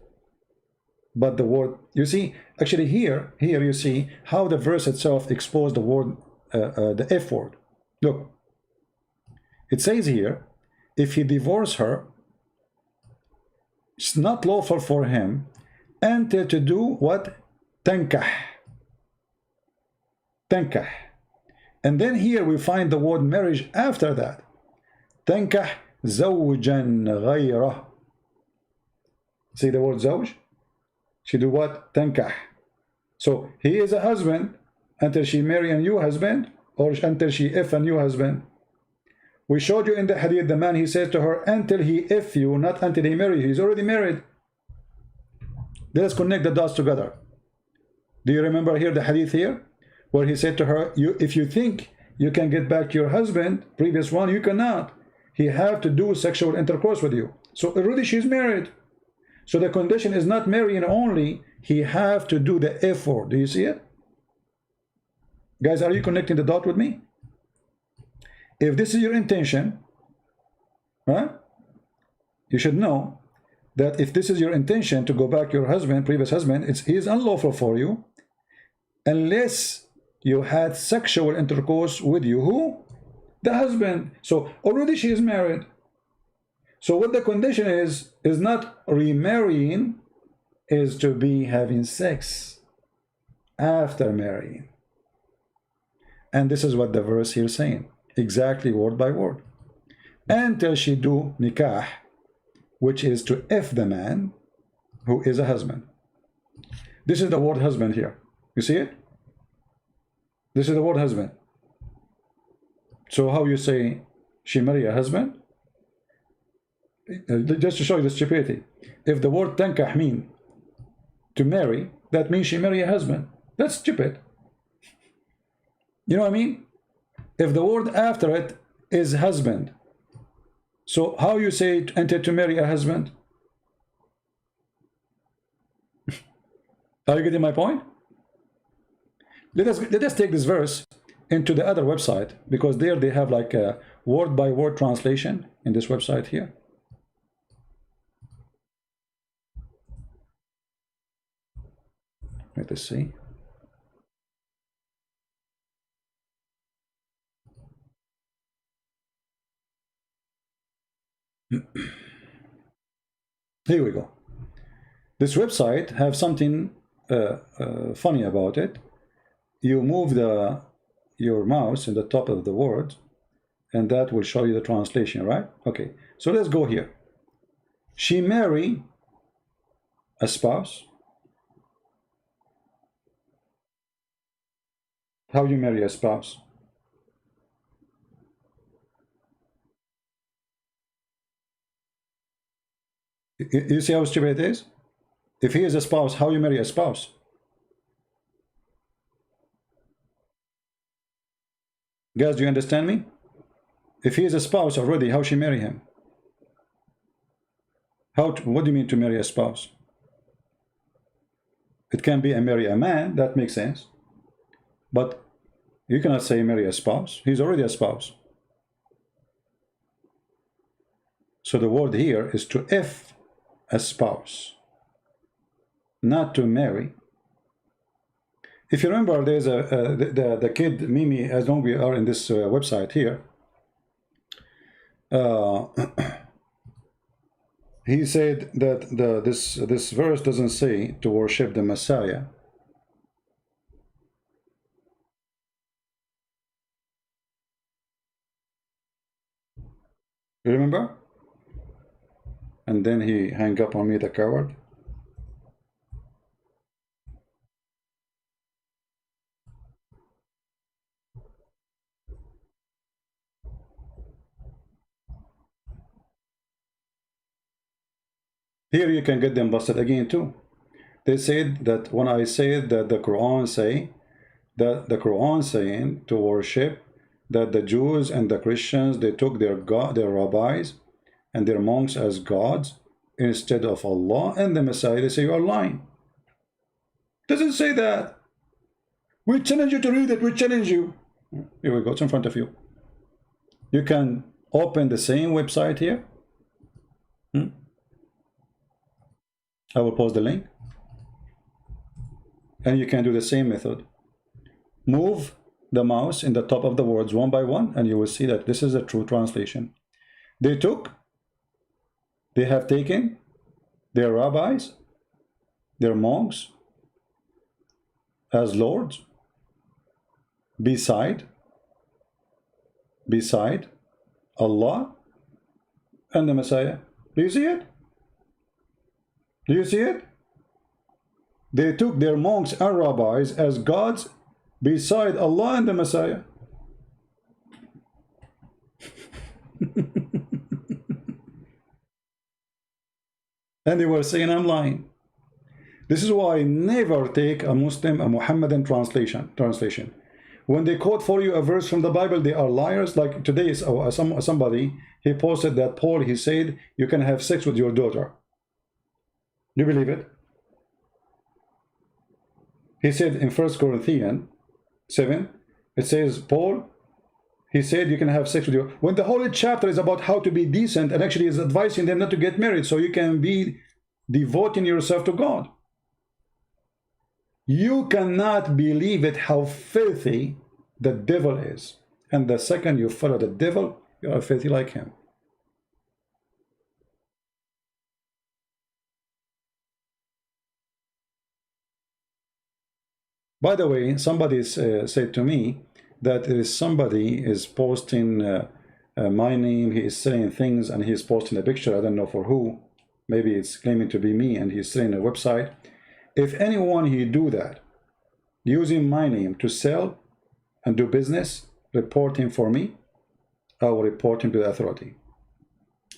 But the word, you see, actually here you see how the verse itself exposed the word, the F word. Look, it says here, if he divorced her, it's not lawful for him until to do what? Tankah. Tankah. And then here we find the word marriage after that. Tankah zawjan ghayra. See the word zawj? She do what? Tankah. So he is a husband until she marry a new husband, or until she if a new husband. We showed you in the hadith, the man, he says to her, until he if you, not until he marry you. He's already married. Let us connect the dots together. Do you remember here the hadith here? Where he said to her, if you think you can get back your husband, previous one, you cannot. He have to do sexual intercourse with you. So already she's married. So the condition is not marrying only, he have to do the effort. Do you see it? Guys, are you connecting the dot with me? If this is your intention, huh? You should know that if this is your intention to go back your husband, previous husband, he is unlawful for you unless you had sexual intercourse with you. Who? The husband. So already she is married. So what the condition is not remarrying, is to be having sex after marrying. And this is what the verse here is saying, exactly word by word. Until she do nikah, which is to F the man who is a husband. This is the word husband here. You see it? This is the word husband. So how you say she marry a husband? Just to show you the stupidity. If the word tankah mean to marry, that means she marry a husband. That's stupid. You know what I mean? If the word after it is husband, so how you say enter to marry a husband? Are you getting my point? Let us take this verse into the other website, because there they have like a word by word translation in this website here. Let us see. Here we go. This website have something funny about it. You move your mouse in the top of the word, and that will show you the translation, right? Okay, so let's go here. She marry a spouse. How you marry a spouse? You see how stupid it is? If he is a spouse, how you marry a spouse? Guys, do you understand me? If he is a spouse already, how she marry him? What do you mean to marry a spouse? It can be marry a man, that makes sense. But you cannot say marry a spouse. He's already a spouse. So the word here is to F a spouse, not to marry. If you remember, there's the kid Mimi, as long as we are in this website here, he said that this verse doesn't say to worship the Messiah. You remember? And then he hung up on me, the coward. Here you can get them busted again too. They said that when I said that the Quran say that the Quran saying to worship, that the Jews and the Christians, they took their rabbis and their monks as gods instead of Allah and the Messiah. They say you are lying. Doesn't say that. We challenge you to read it. We challenge you. Here we go. It's in front of you. You can open the same website here. I will post the link. And you can do the same method. Move the mouse in the top of the words one by one, and you will see that this is a true translation. They have taken their rabbis, their monks, as lords beside Allah and the Messiah. Do you see it? Do you see it? They took their monks and rabbis as gods beside Allah and the Messiah. And they were saying, I'm lying. This is why never take a Muslim, a Muhammadan translation. When they quote for you a verse from the Bible, they are liars. Like today, somebody, he posted that Paul, he said, you can have sex with your daughter. Do you believe it? He said in 1 Corinthians 7, it says, Paul, he said you can have sex with your... When the whole chapter is about how to be decent, and actually is advising them not to get married so you can be devoting yourself to God. You cannot believe it how filthy the devil is. And the second you follow the devil, you are filthy like him. By the way, somebody said to me that there is somebody is posting my name, he is saying things, and he is posting a picture, I don't know for who, maybe it's claiming to be me, and he's saying a website. If anyone he do that, using my name to sell and do business, report him for me, I will report him to the authority.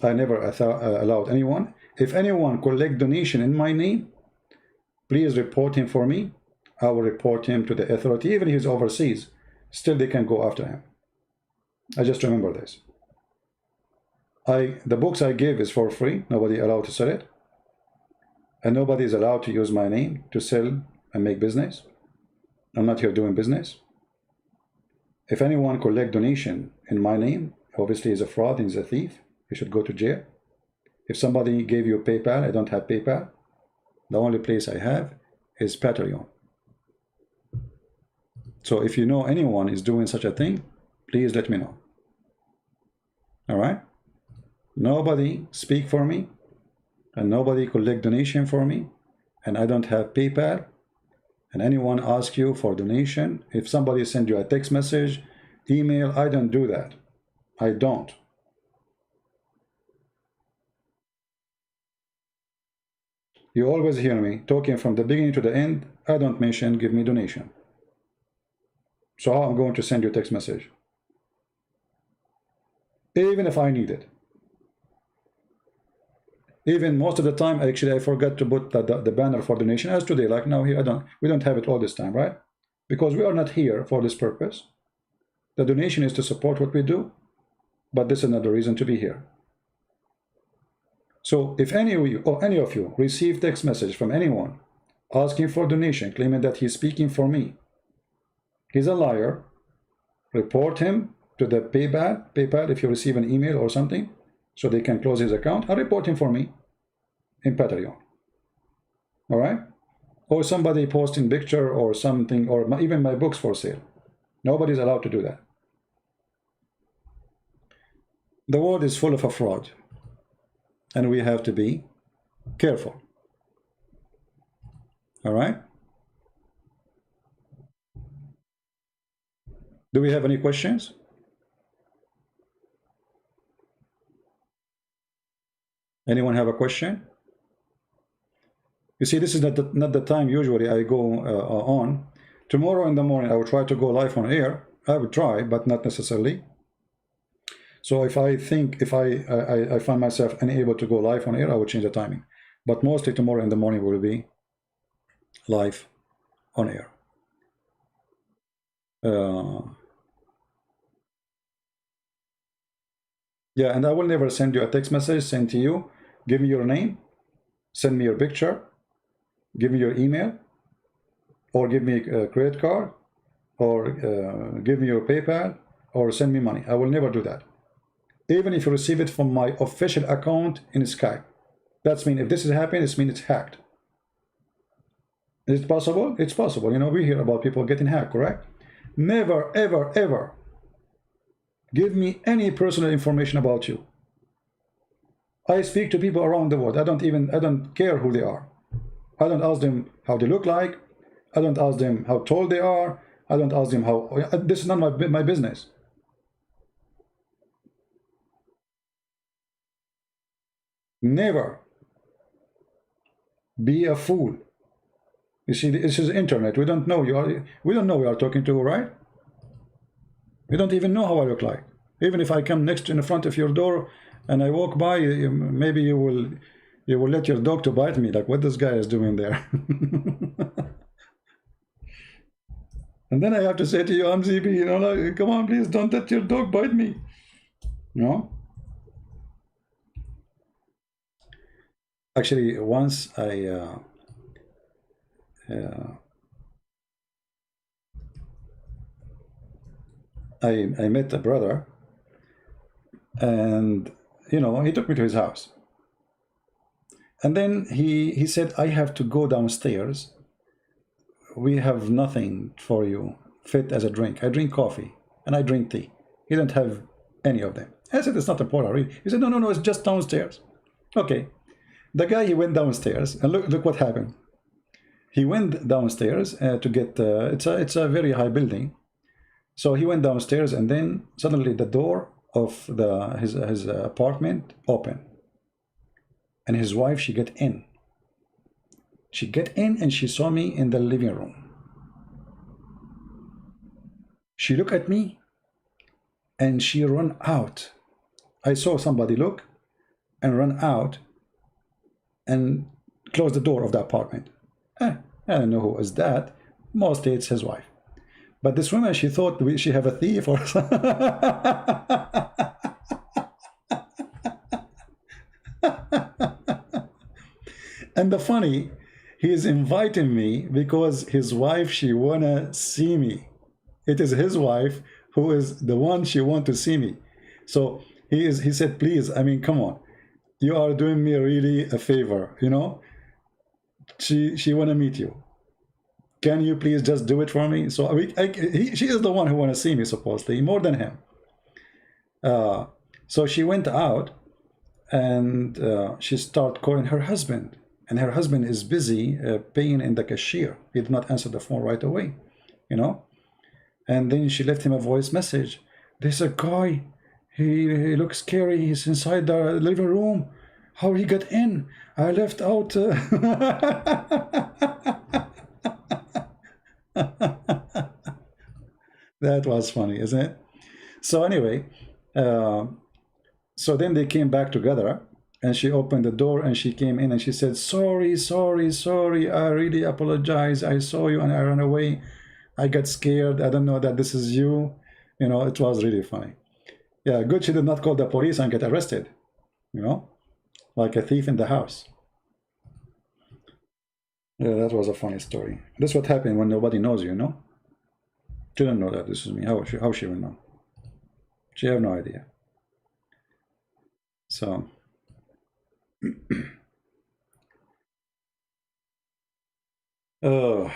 I never allowed anyone. If anyone collect donation in my name, please report him for me. I will report him to the authority. Even if he's overseas, still they can go after him. I just remember this. The books I give is for free. Nobody allowed to sell it. And nobody is allowed to use my name to sell and make business. I'm not here doing business. If anyone collect donation in my name, obviously he's a fraud, he's a thief. He should go to jail. If somebody gave you PayPal, I don't have PayPal. The only place I have is Patreon. So if you know anyone is doing such a thing, please let me know. All right? Nobody speak for me, and nobody collect donation for me, and I don't have PayPal. And anyone ask you for donation, if somebody send you a text message, email, I don't do that. I don't. You always hear me talking from the beginning to the end. I don't mention give me donation. So how I'm going to send you a text message? Even if I need it. Even most of the time, actually, I forgot to put the banner for donation. As today, like now here, we don't have it all this time, right? Because we are not here for this purpose. The donation is to support what we do, but this is not the reason to be here. So if any of you or any of you receive text message from anyone asking for donation, claiming that he's speaking for me, he's a liar. Report him to the PayPal if you receive an email or something, so they can close his account, and report him for me in Patreon. All right? Or somebody posting picture or something, or even my books for sale. Nobody's allowed to do that. The world is full of a fraud, and we have to be careful. All right? Do we have any questions? Anyone have a question? You see, this is not the time usually I go on. Tomorrow in the morning, I will try to go live on air. I will try, but not necessarily. So if I find myself unable to go live on air, I will change the timing. But mostly tomorrow in the morning will be live on air. Yeah, and I will never send you a text message saying to you, give me your name, send me your picture, give me your email, or give me a credit card, or give me your PayPal, or send me money. I will never do that. Even if you receive it from my official account in Skype. That's mean if this is happening, it means it's hacked. Is it possible? It's possible. You know, we hear about people getting hacked, correct? Never, ever, ever give me any personal information about you. I speak to people around the world. I don't care who they are. I don't ask them how they look like. I don't ask them how tall they are. I don't ask them how, this is not my business. Never be a fool. You see, this is internet. We don't know we don't know we are talking to, right? We don't even know how I look like. Even if I come next in the front of your door and I walk by, maybe you will let your dog to bite me, like what this guy is doing there. And then I have to say to you, I'm ZB, you know, like, come on, please don't let your dog bite me. You know? Actually, once I met a brother, and you know, he took me to his house, and then he said, I have to go downstairs. We have nothing for you fit as a drink. I drink coffee and I drink tea. He don't have any of them. I said, it's not important, really. He said, no, it's just downstairs. Okay. The guy, he went downstairs, and look what happened. He went downstairs to get it's a very high building. So he went downstairs, and then suddenly the door of his apartment opened, and his wife, she get in. She get in and she saw me in the living room. She looked at me and she run out. I saw somebody look and run out and close the door of the apartment. I don't know who is that. Mostly it's his wife. But this woman, she thought she have a thief or something. And the funny, he is inviting me because his wife, she wanna see me. It is his wife who is the one she want to see me. So he said, please, I mean, come on. You are doing me really a favor, you know? She wanna meet you. Can you please just do it for me? So she is the one who wanna see me, supposedly, more than him. So she went out and she started calling her husband. And her husband is busy paying in the cashier. He did not answer the phone right away, you know? And then she left him a voice message. There's a guy, he looks scary. He's inside the living room. How he got in? I left out. That was funny, isn't it? So anyway, so then they came back together. And she opened the door and she came in and she said, sorry, I really apologize. I saw you and I ran away. I got scared. I don't know that this is you. You know, it was really funny. Yeah, good she did not call the police and get arrested, you know, like a thief in the house. Yeah, that was a funny story. That's what happened when nobody knows you, know? She didn't know that this is me. How she will know? She have no idea. So... Oh,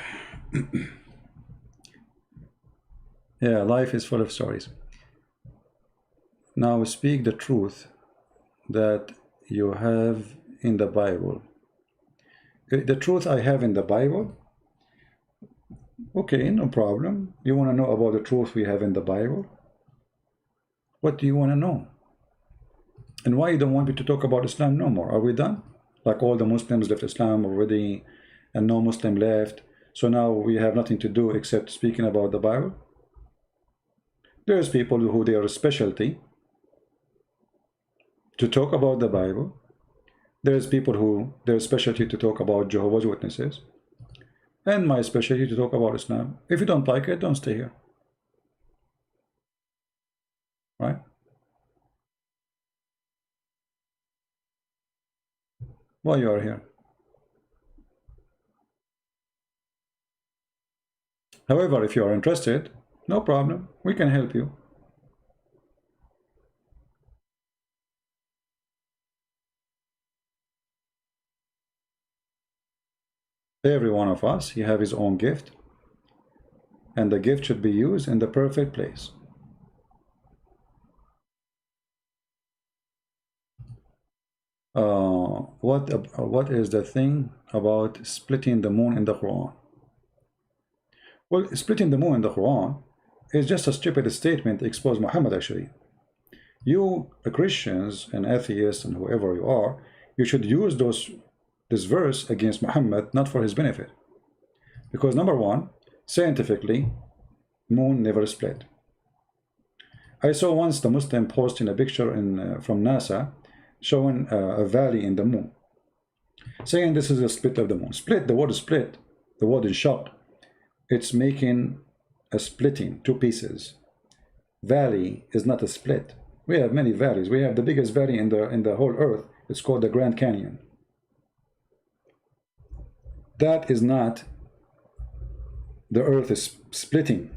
yeah, life is full of stories. Now speak the truth that you have in the Bible. The truth I have in the Bible? Okay, no problem. You want to know about the truth we have in the Bible? What do you want to know? And why you don't want me to talk about Islam no more? Are we done? Like all the Muslims left Islam already and no Muslim left. So now we have nothing to do except speaking about the Bible? There's people who their specialty to talk about the Bible. There's people who their specialty to talk about Jehovah's Witnesses. And my specialty to talk about Islam. If you don't like it, don't stay here. Right? Why you are here? However, if you are interested, no problem. We can help you. Every one of us, he have his own gift, and the gift should be used in the perfect place. What is the thing about splitting the moon in the Quran? Well, splitting the moon in the Quran is just a stupid statement to expose Muhammad actually. You Christians and atheists and whoever you are, you should use this verse against Muhammad, not for his benefit. Because number one, scientifically, moon never split. I saw once the Muslim posting a picture from NASA showing a valley in the moon, saying this is a split of the moon. Split, the word is split, the word is shaq. It's making a splitting, two pieces. Valley is not a split. We have many valleys. We have the biggest valley in the whole earth. It's called the Grand Canyon. That is not the earth is splitting.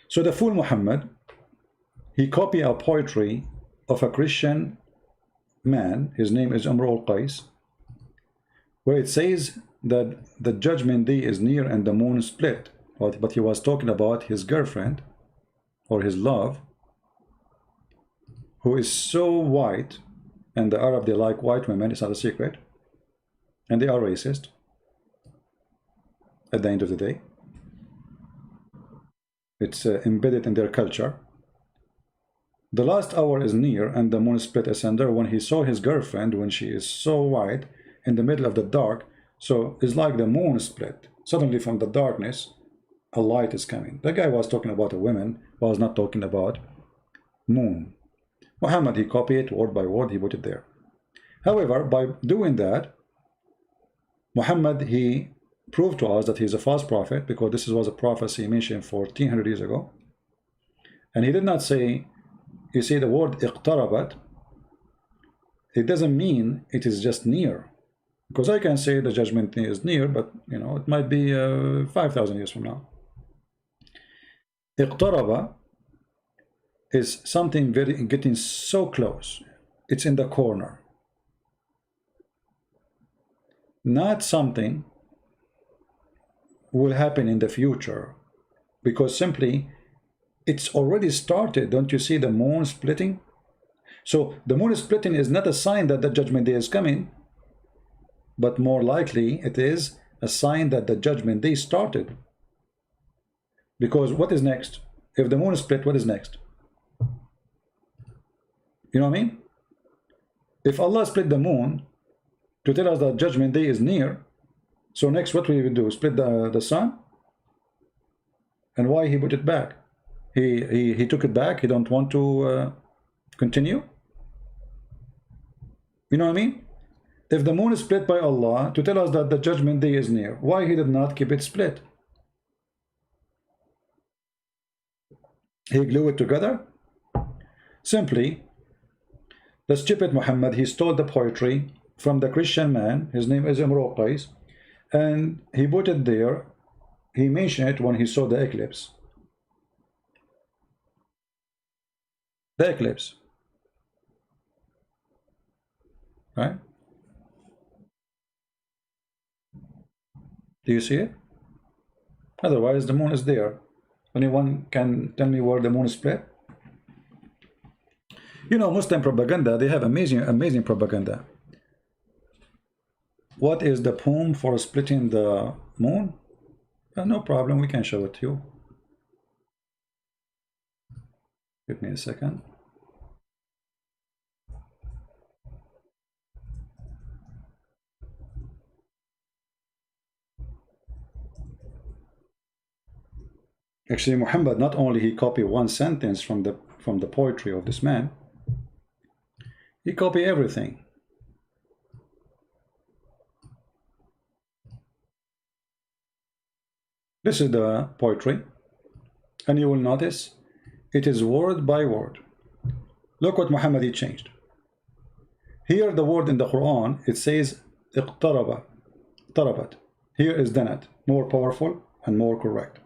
So the fool Muhammad, he copied a poetry of a Christian man, his name is Amr al-Qais, where it says that the judgment day is near and the moon split. But he was talking about his girlfriend or his love, who is so white, and the Arab, they like white women, it's not a secret, and they are racist at the end of the day. It's embedded in their culture. The last hour is near and the moon split asunder when he saw his girlfriend when she is so white in the middle of the dark. So it's like the moon split. Suddenly from the darkness, a light is coming. The guy was talking about a woman, was not talking about moon. Muhammad, he copied it word by word, he put it there. However, by doing that, Muhammad, he proved to us that he's a false prophet, because this was a prophecy mentioned 1400 years ago. And he did not say, you see the word iqtarabat, it doesn't mean it is just near. Because I can say the judgment is near, but you know, it might be 5,000 years from now. Iqtaraba is something getting so close. It's in the corner. Not something will happen in the future, because simply it's already started. Don't you see the moon splitting? So the moon splitting is not a sign that the judgment day is coming, but more likely it is a sign that the judgment day started. Because what is next? If the moon is split, what is next? You know what I mean? If Allah split the moon to tell us that judgment day is near, so next what we will do? Split the sun? And why he put it back? He took it back. He don't want to continue. You know what I mean? If the moon is split by Allah to tell us that the judgment day is near, why he did not keep it split? He glued it together. Simply, the stupid Muhammad, he stole the poetry from the Christian man. His name is Amr al-Qais, and he put it there. He mentioned it when he saw the eclipse. The eclipse, right? Do you see it? Otherwise, the moon is there. Anyone can tell me where the moon is split? You know, Muslim propaganda, they have amazing propaganda. What is the poem for splitting the moon? No problem, we can show it to you. Give me a second. Actually, Muhammad, not only he copied one sentence from the poetry of this man, he copied everything. This is the poetry, and you will notice it is word by word. Look what Muhammad he changed. Here the word in the Quran, it says iqtaraba, tarabat. Here is danat, more powerful and more correct.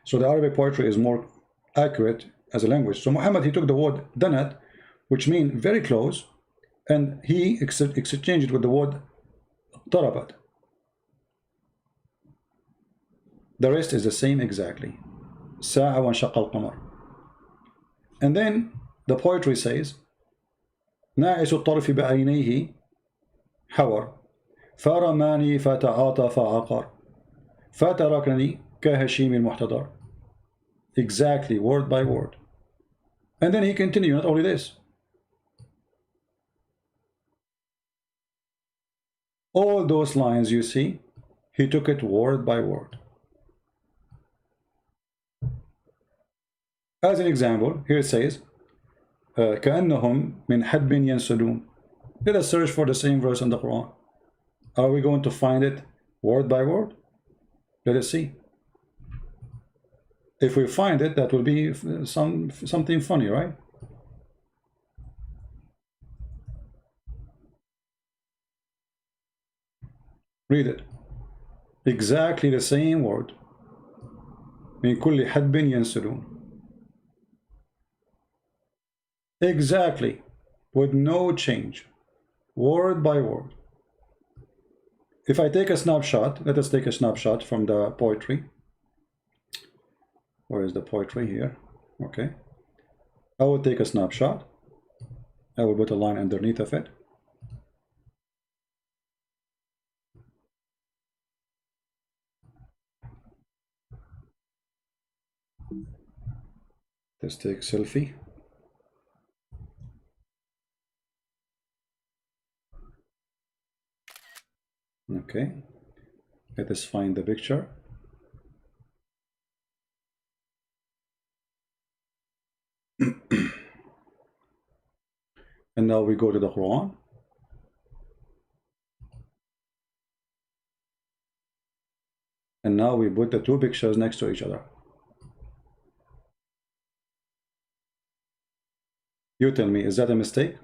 So the Arabic poetry is more accurate as a language. So Muhammad, he took the word danat, which means very close, and he exchanged it with the word اقتربت. The rest is the same exactly. ساعة وانشق القمر. And then the poetry says ناعس الطرف بعينيه حور فرماني فتعاطى فعقر فتركني كهشيم المحتضر. Exactly, word by word. And then he continued, not only this. All those lines you see, he took it word by word. As an example, here it says, كأنهم من حدب ينسلون. Let us search for the same verse in the Quran. Are we going to find it word by word? Let us see. If we find it, that will be something funny, right? Read it. Exactly the same word. من كل حدب ينسلون. Exactly, with no change, word by word. If I take a snapshot, let us take a snapshot from the poetry. Where is the poetry here? Okay. I will take a snapshot. I will put a line underneath of it. Let's take selfie. Okay. Let us find the picture. And now we go to the Quran. And now we put the two pictures next to each other. You tell me, is that a mistake?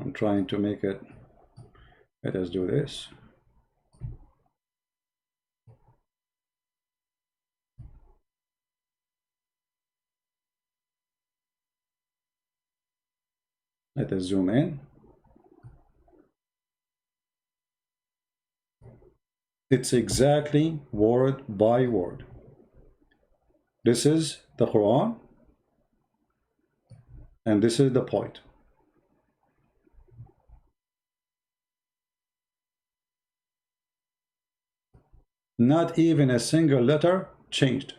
I'm trying to make it. Let us do this. Let us zoom in. It's exactly word by word. This is the Quran, and this is the point. Not even a single letter changed.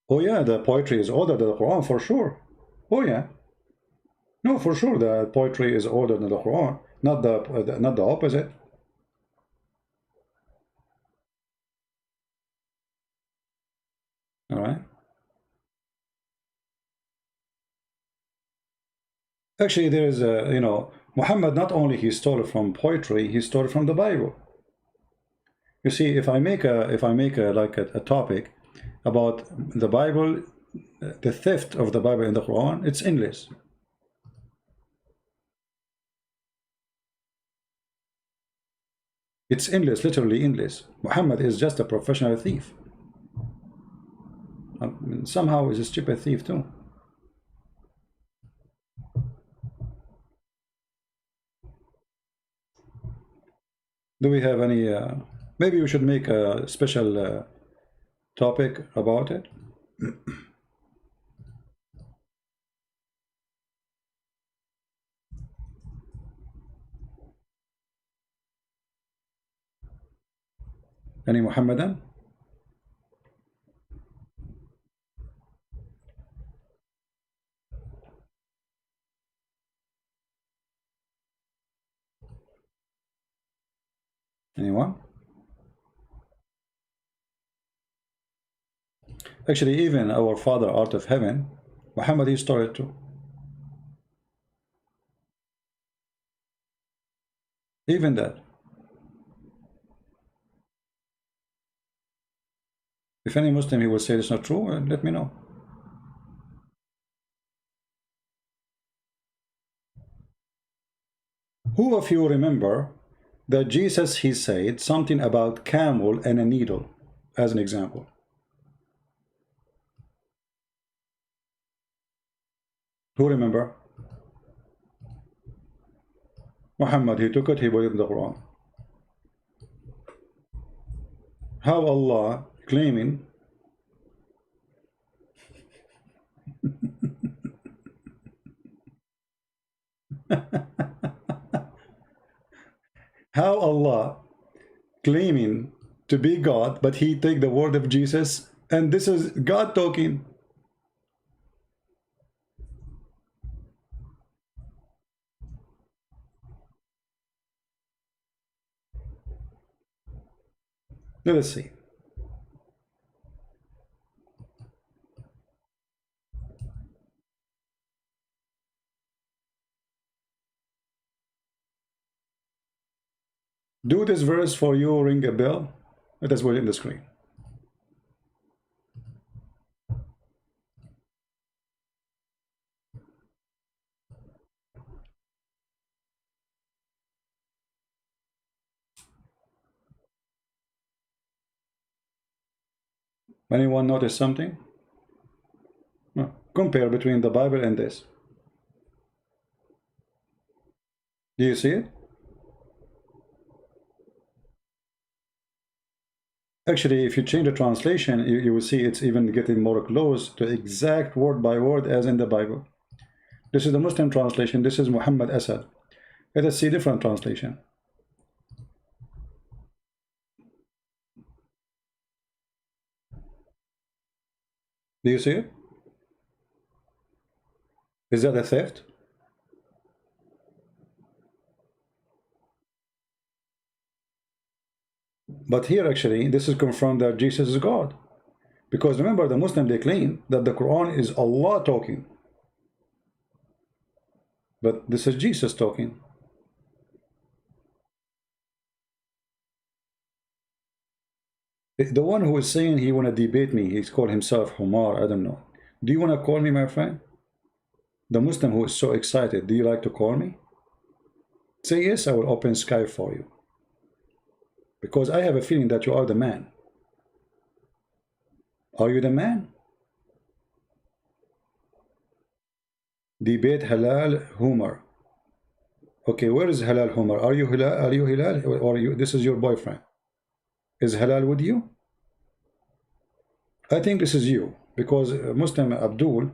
Oh yeah, the poetry is older than the Quran for sure. Oh yeah. No, for sure the poetry is older than the Quran, not the opposite. All right. Actually, there is a, Muhammad not only he stole it from poetry, he stole it from the Bible. You see, if I make a topic about the Bible, the theft of the Bible in the Quran, it's endless. It's endless, literally endless. Muhammad is just a professional thief. Somehow he's a stupid thief too. Do we have any? Maybe we should make a special topic about it. Any Muhammadan? Anyone? Actually, even our Father out of heaven, Muhammad, he stole it too. Even that. If any Muslim he will say it's not true, let me know. Who of you remember that Jesus, he said something about camel and a needle as an example? Who remember? Muhammad, he took it, he put it in the Quran. How Allah claiming how Allah claiming to be God, but he take the word of Jesus, and this is God talking. Let us see. Do this verse for you ring a bell? Let us put it in the screen. Anyone notice something? No. Compare between the Bible and this. Do you see it? Actually, if you change the translation, you will see it's even getting more close to exact word by word as in the Bible. This is the Muslim translation. This is Muhammad Asad. Let us see different translation. Do you see it? Is that a theft? But here actually, this is confirmed that Jesus is God. Because remember, the Muslim, they claim that the Quran is Allah talking. But this is Jesus talking. The one who is saying he want to debate me, he's called himself Humar, I don't know. Do you want to call me, my friend? The Muslim who is so excited, do you like to call me? Say yes, I will open Skype for you. Because I have a feeling that you are the man. Are you the man? Debate Halal Humar. Okay, where is Halal Humar? Are you Halal? Are you Halal? Or you, this is your boyfriend? Is Halal with you? I think this is you. Because Muslim Abdul,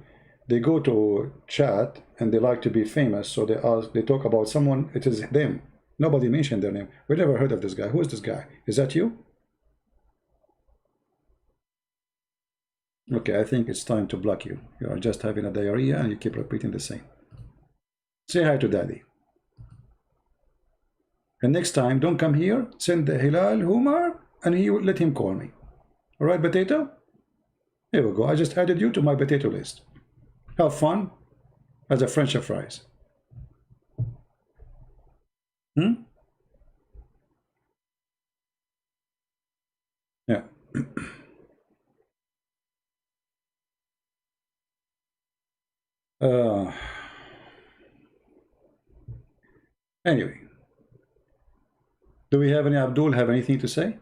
they go to chat and they like to be famous. So they talk about someone, it is them. Nobody mentioned their name. We never heard of this guy. Who is this guy? Is that you? Okay, I think it's time to block you. You are just having a diarrhea and you keep repeating the same. Say hi to daddy. And next time, don't come here. Send the Hilal Humar and he will let him call me. All right, potato? Here we go. I just added you to my potato list. Have fun as a French fries. Hmm? Yeah. Anyway, do we have any Abdul have anything to say?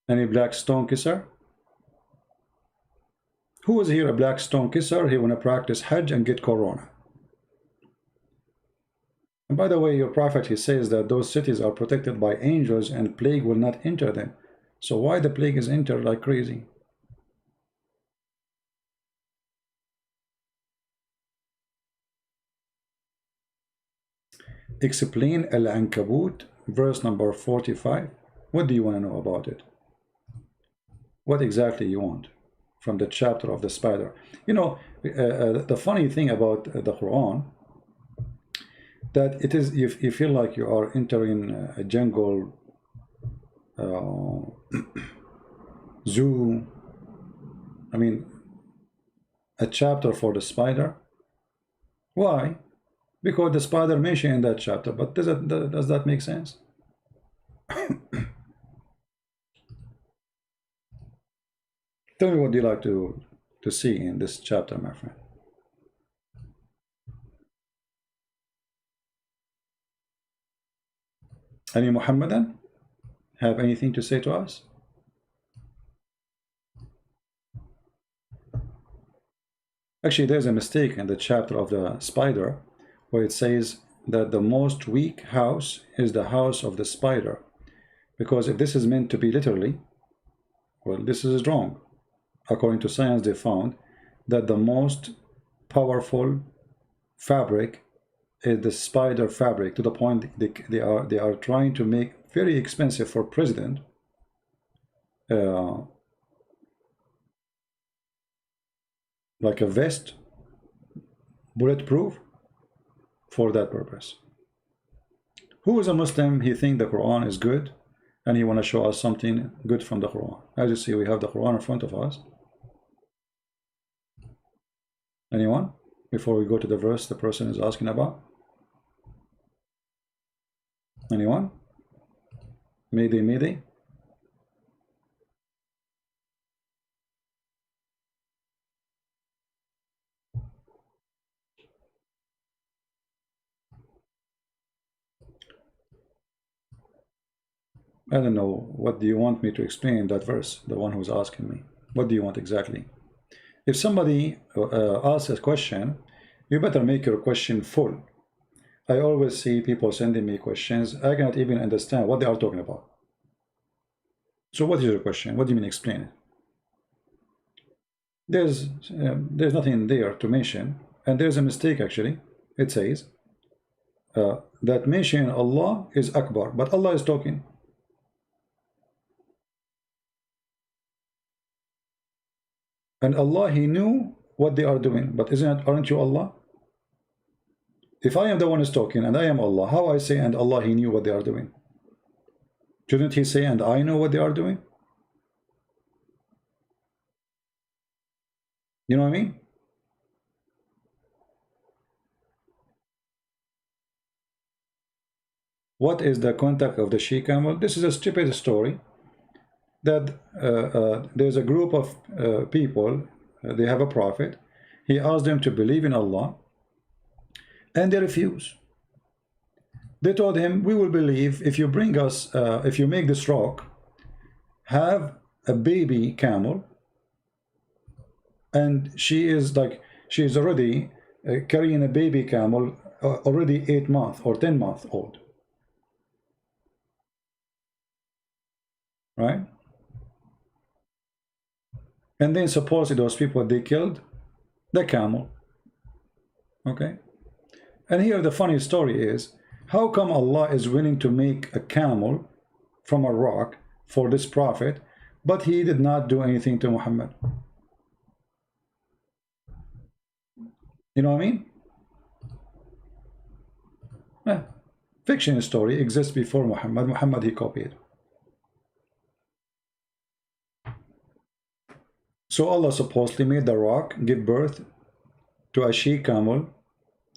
Any black stone kisser? Who is here a black stone kisser? He want to practice Hajj and get Corona. And by the way, your prophet, he says that those cities are protected by angels and plague will not enter them. So why the plague is entered like crazy? Explain Al-Ankabut, verse number 45. What do you want to know about it? What exactly you want from the chapter of the spider? You know, the funny thing about the Quran, that it is, you feel like you are entering a jungle, zoo. I mean, a chapter for the spider. Why? Because the spider mentioned in that chapter. But does that make sense? Tell me what you like to see in this chapter, my friend. Any Muhammadan have anything to say to us? Actually, there's a mistake in the chapter of the spider where it says that the most weak house is the house of the spider. Because if this is meant to be literally, well, this is wrong. According to science, they found that the most powerful fabric is the spider fabric, to the point they are trying to make very expensive for president like a vest, bulletproof, for that purpose. Who is a Muslim, he think the Quran is good and he want to show us something good from the Quran? As you see, we have the Quran in front of us. Anyone? Before we go to the verse the person is asking about? Anyone? Mayday, mayday. I don't know. What do you want me to explain that verse? The one who's asking me. What do you want exactly? If somebody asks a question, you better make your question full. I always see people sending me questions. I cannot even understand what they are talking about. So what is your question? What do you mean explain it? There's nothing there to mention, and there's a mistake actually. It says that mention Allah is Akbar, but Allah is talking. And Allah, He knew what they are doing, but aren't you Allah? If I am the one who's talking and I am Allah, how I say and Allah, He knew what they are doing? Shouldn't He say and I know what they are doing? You know what I mean? What is the contact of the she-camel? This is a stupid story that there's a group of people, they have a prophet. He asked them to believe in Allah, and they refuse. They told him, we will believe if you bring us, if you make this rock have a baby camel, and she is already carrying a baby camel, already 8 months or 10 months old, right? And then supposedly those people, they killed the camel. Okay. And here the funny story is, how come Allah is willing to make a camel from a rock for this prophet, but He did not do anything to Muhammad? You know what I mean? Fiction story exists before Muhammad. Muhammad, he copied. So Allah supposedly made the rock give birth to a she-camel,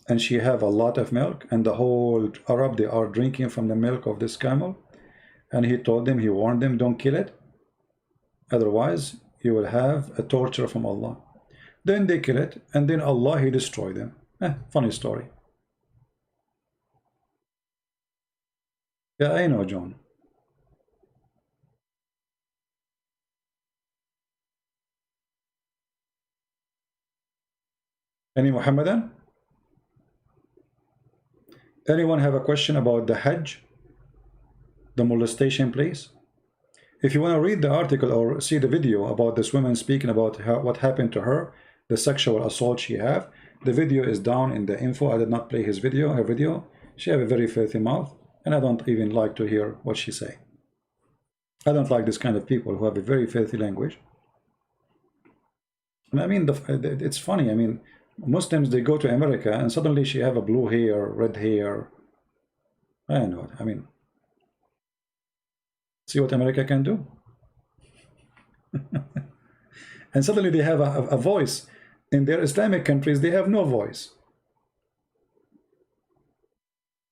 and she have a lot of milk, and the whole Arab, they are drinking from the milk of this camel. And He told them, He warned them, don't kill it, otherwise you will have a torture from Allah. Then they kill it, and then Allah, He destroyed them. Funny story. Yeah, I know, John. Any Muhammadan? Anyone have a question about the hajj, the molestation place? If you want to read the article or see the video about this woman speaking about what happened to her, the sexual assault she have, the video is down in the info. I did not play her video. She have a very filthy mouth, and I don't even like to hear what she say. I don't like this kind of people who have a very filthy language. And I mean, it's funny. I mean, Muslims, they go to America and suddenly she have a blue hair, red hair. I don't know. I mean, see what America can do. And suddenly they have a voice. In their Islamic countries, they have no voice.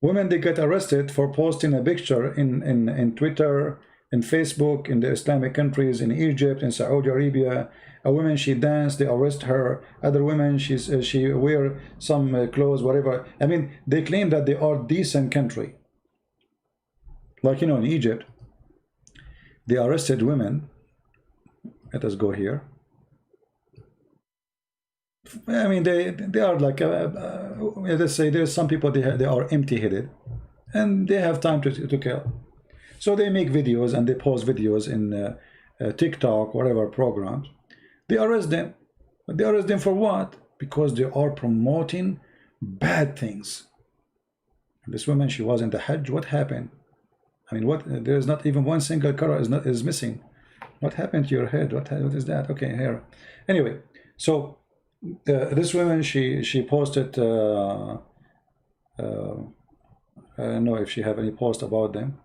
Women, they get arrested for posting a picture in Twitter, in Facebook, in the Islamic countries, in Egypt, in Saudi Arabia. A woman, she danced, they arrest her. Other women, she wear some clothes, whatever. I mean, they claim that they are decent country. Like, you know, in Egypt, they arrested women. Let us go here. I mean, they are like, let's say there's some people, they are empty-headed, and they have time to kill. So they make videos and they post videos in TikTok, whatever programs. They arrest them. But they arrest them for what? Because they are promoting bad things. And this woman, she was in the Hajj. What happened? I mean, what? There's not even one single color is missing. What happened to your head? What is that? Okay, here. Anyway, so this woman, she posted. I don't know if she have any post about them.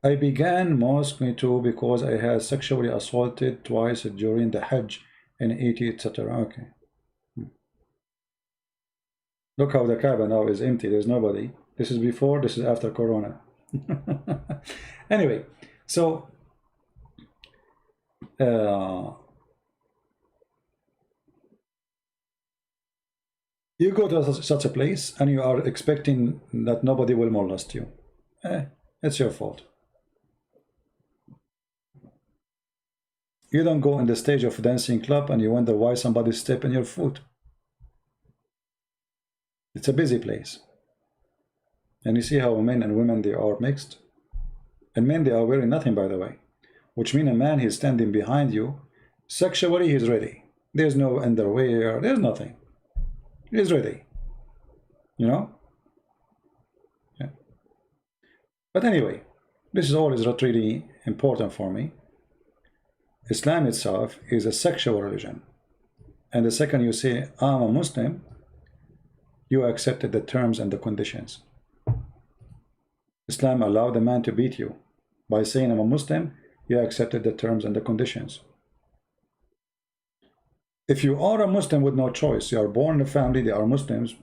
I began mosque me too because I had sexually assaulted twice during the Hajj and 80, etc. Okay. Look how the Kaaba now is empty. There's nobody. This is before, this is after Corona. Anyway, so you go to such a place and you are expecting that nobody will molest you. It's your fault. You don't go in the stage of a dancing club and you wonder why somebody's stepping your foot. It's a busy place. And you see how men and women, they are mixed. And men, they are wearing nothing, by the way. Which means a man, he's standing behind you. Sexually, he's ready. There's no underwear. There's nothing. He's ready. You know? Yeah. But anyway, this is always not really important for me. Islam itself is a sexual religion. And the second you say, I'm a Muslim, you accepted the terms and the conditions. Islam allowed a man to beat you. By saying I'm a Muslim, you accepted the terms and the conditions. If you are a Muslim with no choice, you are born in a family, they are Muslims,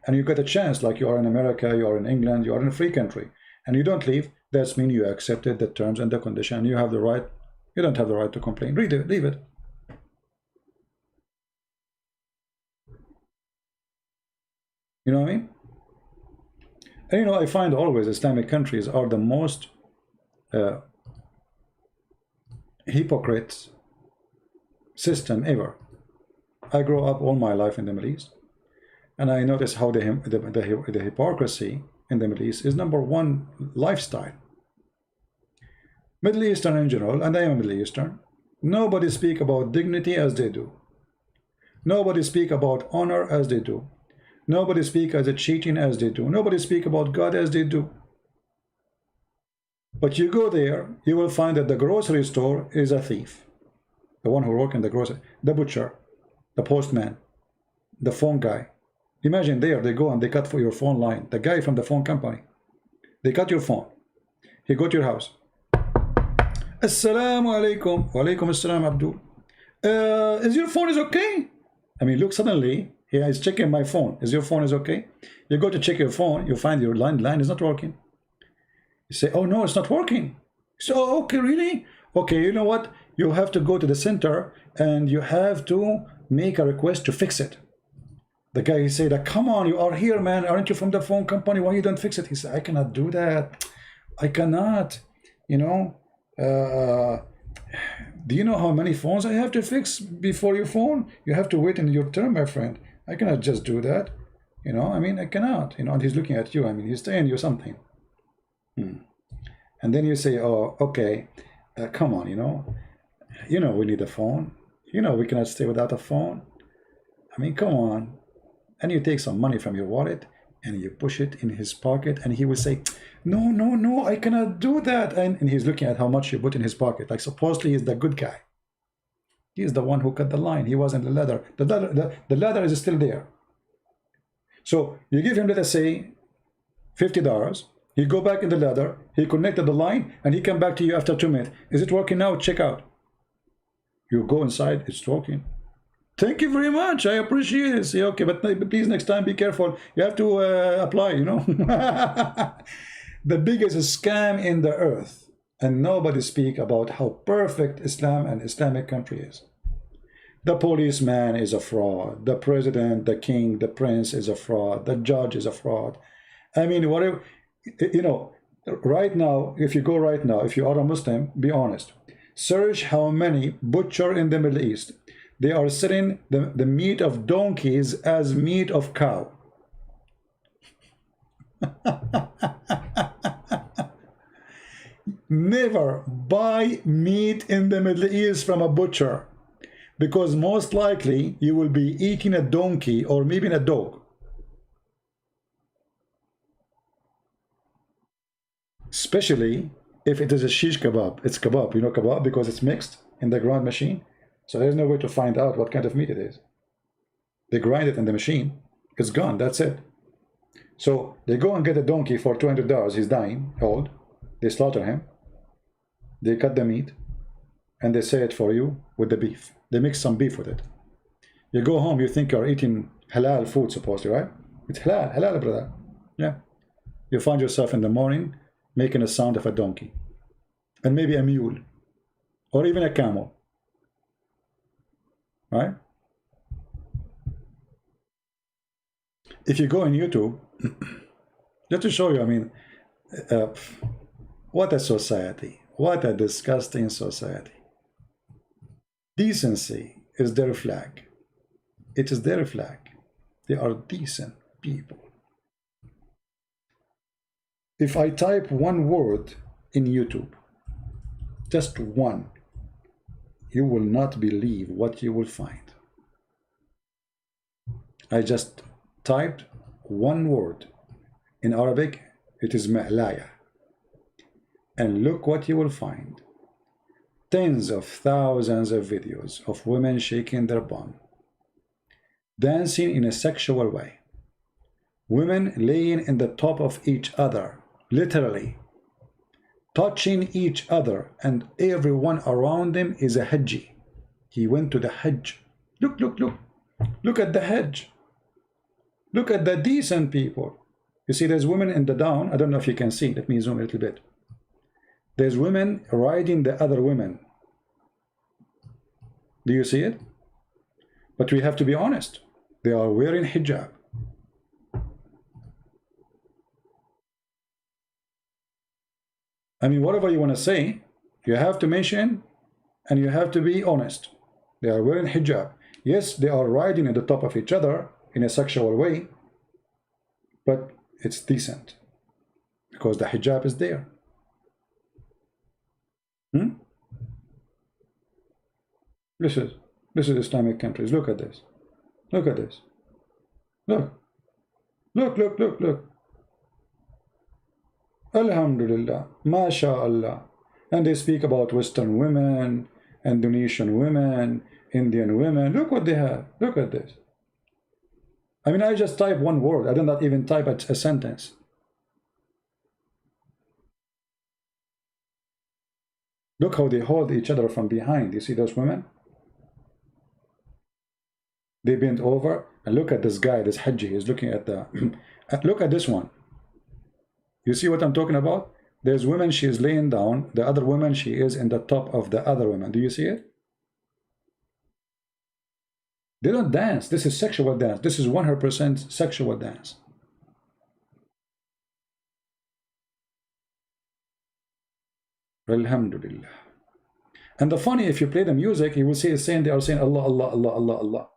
and you get a chance, like you are in America, you are in England, you are in a free country, and you don't leave, that means you accepted the terms and the condition, and you have the right, you don't have the right to complain. Read it, leave it. You know what I mean? And you know, I find always Islamic countries are the most hypocrite system ever. I grew up all my life in the Middle East, and I noticed how the hypocrisy in the Middle East is #1 lifestyle. Middle Eastern in general, and I am Middle Eastern, nobody speak about dignity as they do. Nobody speak about honor as they do. Nobody speak as a cheating as they do. Nobody speak about God as they do. But you go there, you will find that the grocery store is a thief. The one who works in the grocery, the butcher, the postman, the phone guy. Imagine there, they go and they cut for your phone line. The guy from the phone company. They cut your phone. He go to your house. Assalamu alaikum. Wa alaikum assalam, Abdul. Is your phone is okay? I mean, look, suddenly, he is checking my phone. Is your phone is okay? You go to check your phone, you find your line is not working. You say, oh no, it's not working. So, okay, really? Okay, you know what? You have to go to the center and you have to make a request to fix it. The guy, he said, come on, you are here, man. Aren't you from the phone company? Why you don't fix it? He said, I cannot do that. I cannot, you know. Do you know how many phones I have to fix before your phone? You have to wait in your turn, my friend. I cannot just do that. You know, I mean, I cannot. You know, and he's looking at you. I mean, he's saying you something. And then you say, oh, okay, come on, you know, we need a phone. You know, we cannot stay without a phone. I mean, come on. And you take some money from your wallet and you push it in his pocket, and he will say, no, no, no, I cannot do that. And he's looking at how much you put in his pocket. Like, supposedly he's the good guy. He's the one who cut the line. He wasn't the leather. The leather is still there. So you give him, let us say, $50. He go back in the leather. He connected the line, and he come back to you after 2 minutes. Is it working now? Check out. You go inside. It's working. Thank you very much. I appreciate it. Say, okay, but please next time be careful. You have to apply, you know. The biggest scam in the earth, and nobody speak about how perfect Islam and Islamic country is. The policeman is a fraud. The president, the king, the prince is a fraud. The judge is a fraud. I mean, whatever, you know, right now, if you go right now, if you are a Muslim, be honest. Search how many butcher in the Middle East. They are selling the meat of donkeys as meat of cow. Never buy meat in the Middle East from a butcher, because most likely you will be eating a donkey or maybe a dog. Especially if it is a shish kebab. It's kebab, you know kebab, because it's mixed in the grind machine. So there's no way to find out what kind of meat it is. They grind it in the machine. It's gone, that's it. So they go and get a donkey for $200. He's dying, old. They slaughter him. They cut the meat and they say it for you with the beef. They mix some beef with it. You go home, you think you're eating halal food, supposedly, right? It's halal, halal, brother. Yeah. You find yourself in the morning making a sound of a donkey, and maybe a mule, or even a camel, right? If you go on YouTube, just to show you, I mean, what a society, what a disgusting society. Decency is their flag. It is their flag. They are decent people. If I type one word in YouTube, just one, you will not believe what you will find. I just typed one word in Arabic. It is ma'laya, and look what you will find. Tens of thousands of videos of women shaking their bum, dancing in a sexual way, women laying in the top of each other, literally touching each other, and everyone around them is a hajji. He went to the hajj. Look, look, look. Look at the hajj. Look at the decent people. You see, there's women in the down. I don't know if you can see. Let me zoom a little bit. There's women riding the other women. Do you see it? But we have to be honest. They are wearing hijab. I mean, whatever you want to say, you have to mention and you have to be honest. They are wearing hijab. Yes, they are riding at the top of each other in a sexual way, but it's decent because the hijab is there. This is Islamic countries. Look at this. Look at this. Look. Look, look, look, look. Alhamdulillah, MashaAllah. And they speak about Western women, Indonesian women, Indian women. Look what they have. Look at this. I mean, I just type one word. I did not even type a sentence. Look how they hold each other from behind. You see those women? They bent over, and look at this guy, this Hajji is looking at the look at this one. You see what I'm talking about? There's women, she is laying down. The other woman, she is in the top of the other woman. Do you see it? They don't dance. This is sexual dance. This is 100% sexual dance. Alhamdulillah. And the funny, if you play the music, you will see it saying, they are saying Allah, Allah, Allah, Allah, Allah.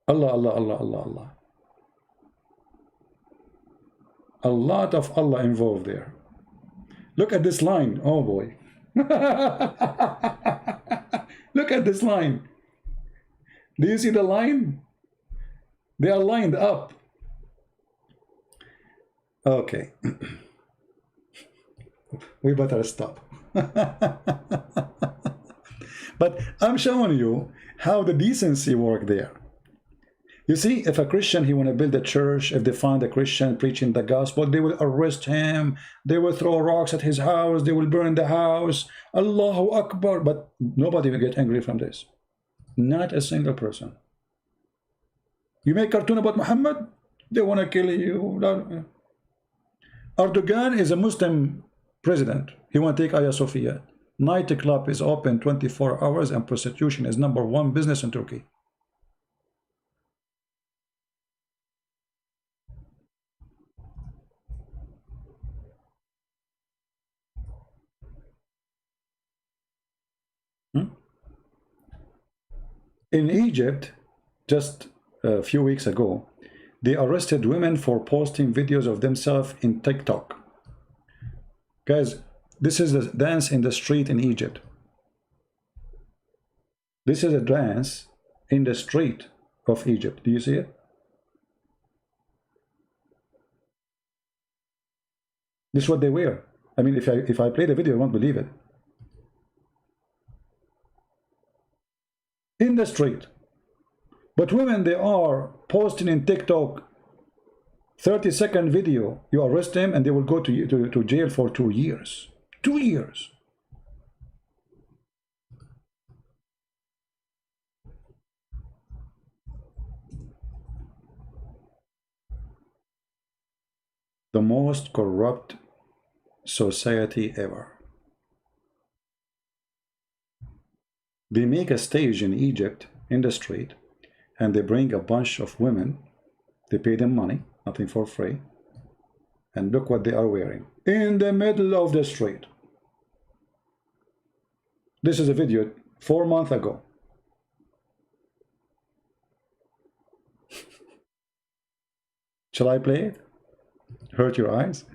Allah, Allah, Allah, Allah, Allah. A lot of Allah involved there. Look at this line. Oh boy. Look at this line. Do you see the line? They are lined up. Okay. We better stop. But I'm showing you how the decency work there. You see, if a Christian, he want to build a church, if they find a Christian preaching the gospel, they will arrest him, they will throw rocks at his house, they will burn the house, Allahu Akbar. But nobody will get angry from this. Not a single person. You make cartoon about Muhammad, they want to kill you. Erdogan is a Muslim president. He want to take Hagia Sophia. Nightclub is open 24 hours and prostitution is #1 business in Turkey. In Egypt, just a few weeks ago, they arrested women for posting videos of themselves in TikTok. Guys, this is a dance in the street in Egypt. This is a dance in the street of Egypt. Do you see it? This is what they wear. I mean, if I play the video, you won't believe it. In the street. But women, they are posting in TikTok 30-second video. You arrest them and they will go to jail for 2 years. 2 years. The most corrupt society ever. They make a stage in Egypt in the street and they bring a bunch of women. They pay them money, nothing for free. And look what they are wearing in the middle of the street. This is a video 4 months ago. Shall I play it? Hurt your eyes?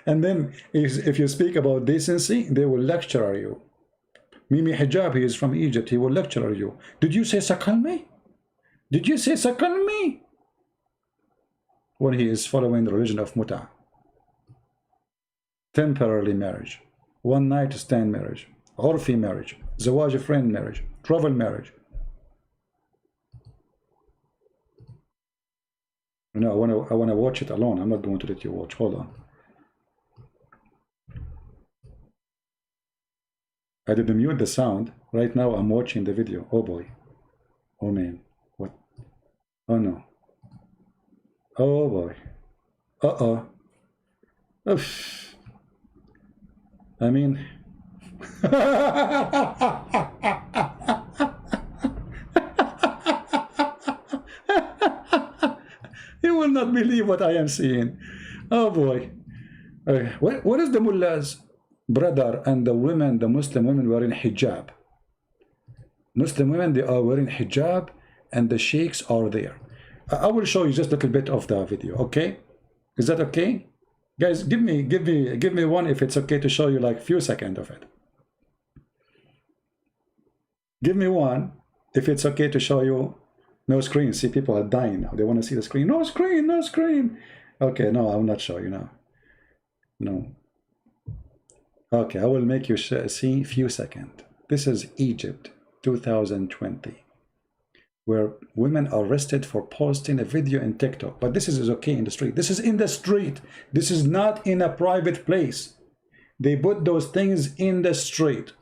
And then if you speak about decency, they will lecture you. Mimi Hijab, he is from Egypt, he will lecture you. Did you say sakalmi? Did you say sakalmi? When he is following the religion of Muta. Temporary marriage, one night stand marriage, Urfi marriage, Zawaj friend marriage, travel marriage. No, I want to watch it alone. I'm not going to let you watch. Hold on. I did mute the sound. Right now I'm watching the video. Oh boy. Oh man. What? Oh no. Oh boy. Uh-oh. Oof. I mean... You will not believe what I am seeing. Oh boy. What is the mullahs? Brother, and the women, the Muslim women wearing hijab. Muslim women, they are wearing hijab and the sheikhs are there. I will show you just a little bit of the video, okay? Is that okay? Guys, give me one if it's okay to show you like few seconds of it. Give me one if it's okay to show you. No screen. See, people are dying now. They want to see the screen. No screen, no screen. Okay, no, I will not show you now. No. Okay, I will make you see few seconds. This is Egypt 2020, where women are arrested for posting a video in TikTok. But this is okay in the street. This is in the street. This is not in a private place. They put those things in the street.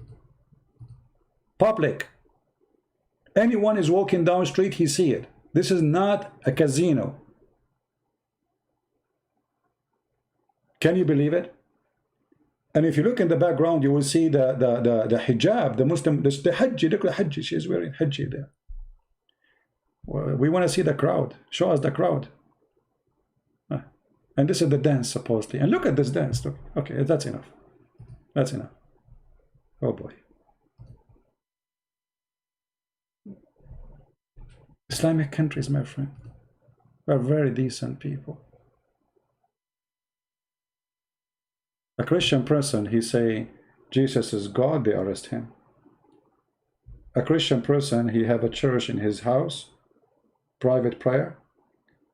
Public. Anyone is walking down the street, he see it. This is not a casino. Can you believe it? And if you look in the background, you will see the hijab, the Muslim, the hajj, look at the hajj, she is wearing hajj there. Well, we want to see the crowd. Show us the crowd. And this is the dance, supposedly. And look at this dance. Look. Okay, that's enough. That's enough. Oh boy. Islamic countries, my friend, are very decent people. A Christian person, he say Jesus is God, they arrest him. A Christian person, he have a church in his house, private prayer.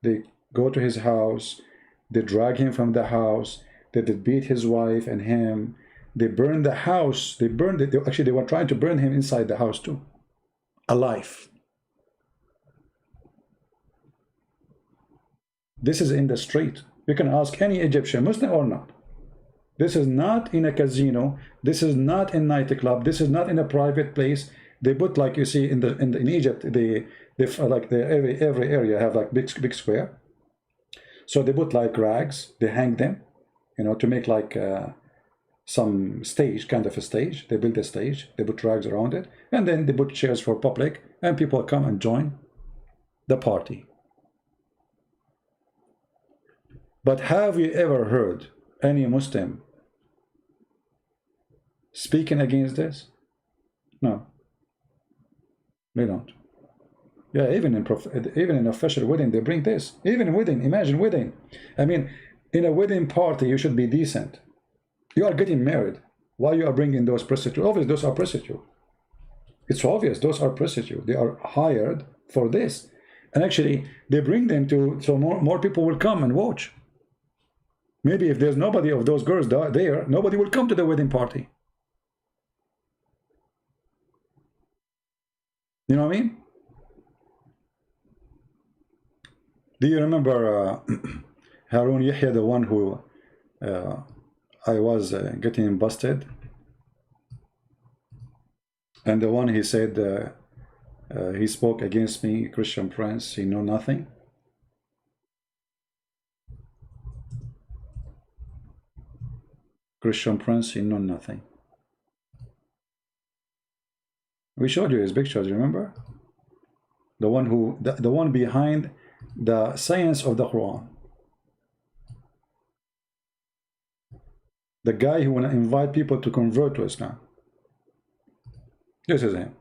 They go to his house, they drag him from the house, they beat his wife and him. They burn the house, they burned it. Actually, they were trying to burn him inside the house too, alive. This is in the street. You can ask any Egyptian, Muslim or not. This is not in a casino. This is not in nightclub. This is not in a private place. They put, like you see in Egypt, they like every area have like big square. So they put like rags, they hang them, you know, to make like some stage, kind of a stage. They build a stage, they put rags around it, and then they put chairs for public, and people come and join the party. But have you ever heard any Muslim speaking against this? No, they don't. Yeah, even in official wedding, they bring this. Even wedding, imagine wedding. I mean, in a wedding party, you should be decent. You are getting married. Why you are bringing those prostitutes? Obviously, those are prostitutes. It's obvious those are prostitutes. They are hired for this. And actually, they bring them to, so more people will come and watch. Maybe if there's nobody of those girls there, nobody will come to the wedding party. You know what I mean? Do you remember Harun Yahya, the one who I was getting busted? And the one he said he spoke against me, Christian Prince, he know nothing. Christian Prince, he know nothing. We showed you his pictures, remember? The one who, the one behind the science of the Quran. The guy who want to invite people to convert to Islam. This is him.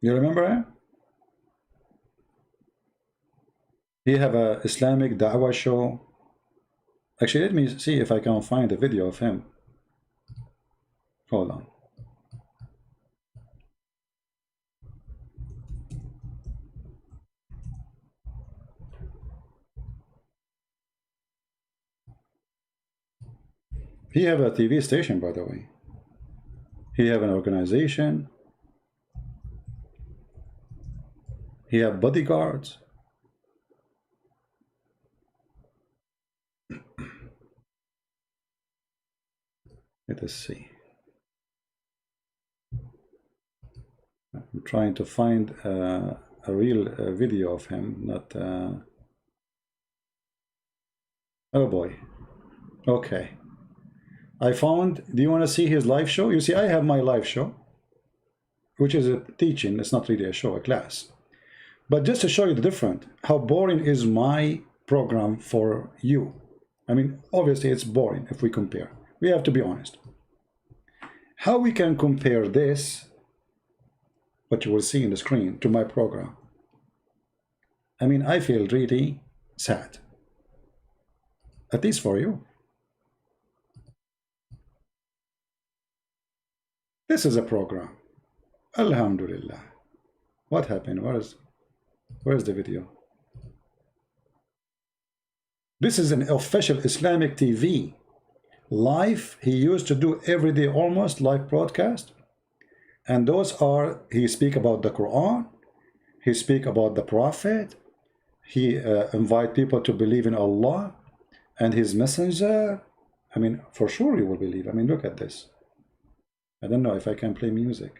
You remember him? He have a Islamic Da'wah show. Actually, let me see if I can find a video of him. Hold on. He have a TV station, by the way. He have an organization. He have bodyguards. Let us see. I'm trying to find a real video of him, not... Oh boy. Okay. I found... Do you want to see his live show? You see, I have my live show, which is a teaching. It's not really a show, a class. But just to show you the difference, how boring is my program for you. I mean, obviously it's boring if we compare. We have to be honest. How we can compare this, what you will see in the screen, to my program? I mean, I feel really sad. At least for you. This is a program. Alhamdulillah. What happened? Where's the video? This is an official Islamic TV. Live, he used to do every day almost live broadcast. And those are, he speak about the Quran. He speak about the Prophet. He invite people to believe in Allah and his messenger. I mean, for sure you will believe. I mean, look at this. I don't know if I can play music.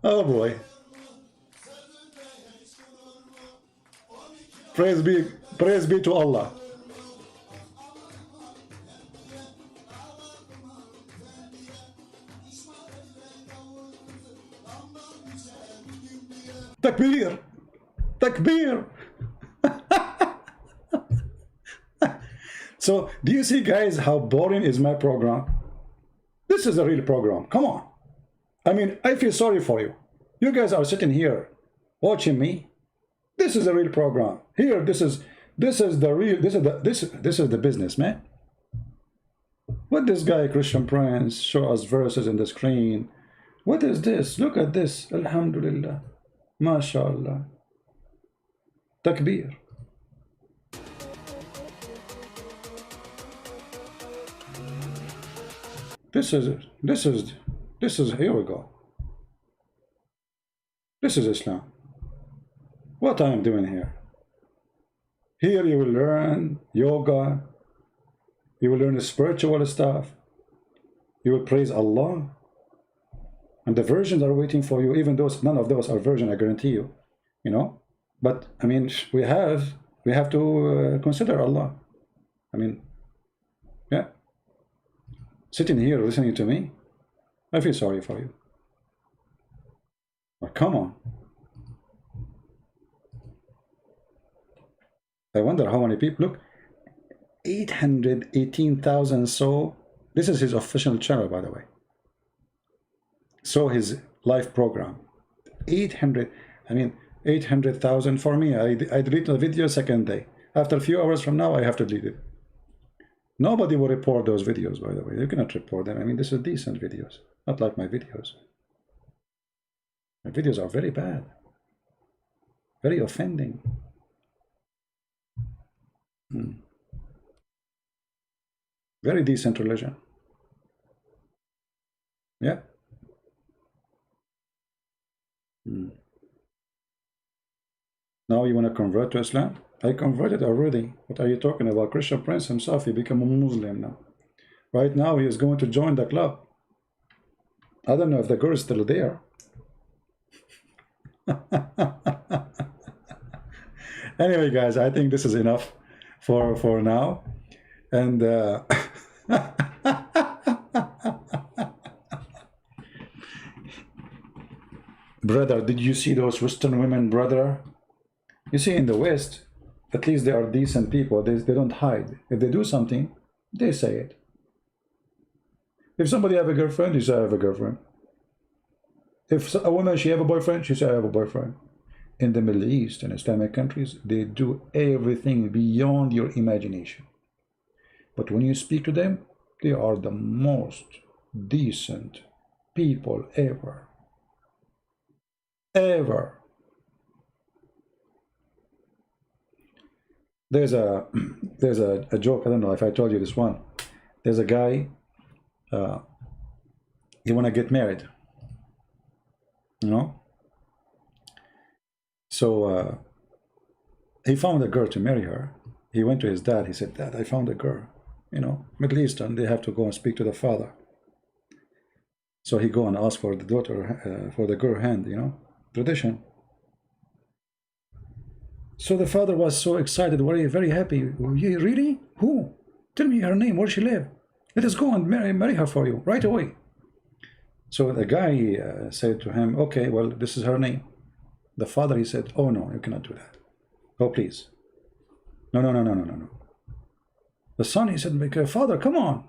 Oh boy. Praise be to Allah. Takbir! Takbir! So, do you see, guys, how boring is my program? This is a real program. Come on. I mean, I feel sorry for you. You guys are sitting here watching me. This is a real program. Here, this is the real. This is the business, man. What this guy Christian Prince show us verses in the screen? What is this? Look at this. Alhamdulillah. MashaAllah. Takbir. This is, here we go. This is Islam. What I am doing here? Here you will learn yoga. You will learn spiritual stuff. You will praise Allah. And the virgins are waiting for you, even though none of those are virgin, I guarantee you. You know? But, I mean, we have to consider Allah. I mean, yeah. Sitting here listening to me, I feel sorry for you. But come on. I wonder how many people, look, 818,000 saw, this is his official channel, by the way. Saw his live program. 800,000 for me. I deleted the video second day. After a few hours from now, I have to delete it. Nobody will report those videos, by the way. You cannot report them. I mean, this is decent videos, not like my videos. My videos are very bad, very offending. Very decent religion. Yeah. Now you want to convert to Islam? I converted already. What are you talking about? Christian Prince himself, he became a Muslim now. Right now he is going to join the club. I don't know if the girl is still there. Anyway, guys, I think this is enough for now. And brother, did you see those Western women, brother? You see, in the West, at least they are decent people. They don't hide. If they do something, they say it. If somebody have a girlfriend, you say, I have a girlfriend. If a woman, she have a boyfriend, she say, I have a boyfriend. In the Middle East and Islamic countries, they do everything beyond your imagination. But when you speak to them, they are the most decent people ever. Ever. There's a joke, I don't know if I told you this one. There's a guy, he want to get married, you know? So he found a girl to marry her. He went to his dad, he said, Dad, I found a girl. You know, Middle Eastern, they have to go and speak to the father. So he go and ask for the daughter, for the girl hand, you know, tradition. So the father was so excited, very happy. Really? Who? Tell me her name, where she live. Let us go and marry her for you, right away. So the guy said to him, okay, well, this is her name. The father, he said, oh no, you cannot do that. Oh, please. No. The son, he said, father, come on.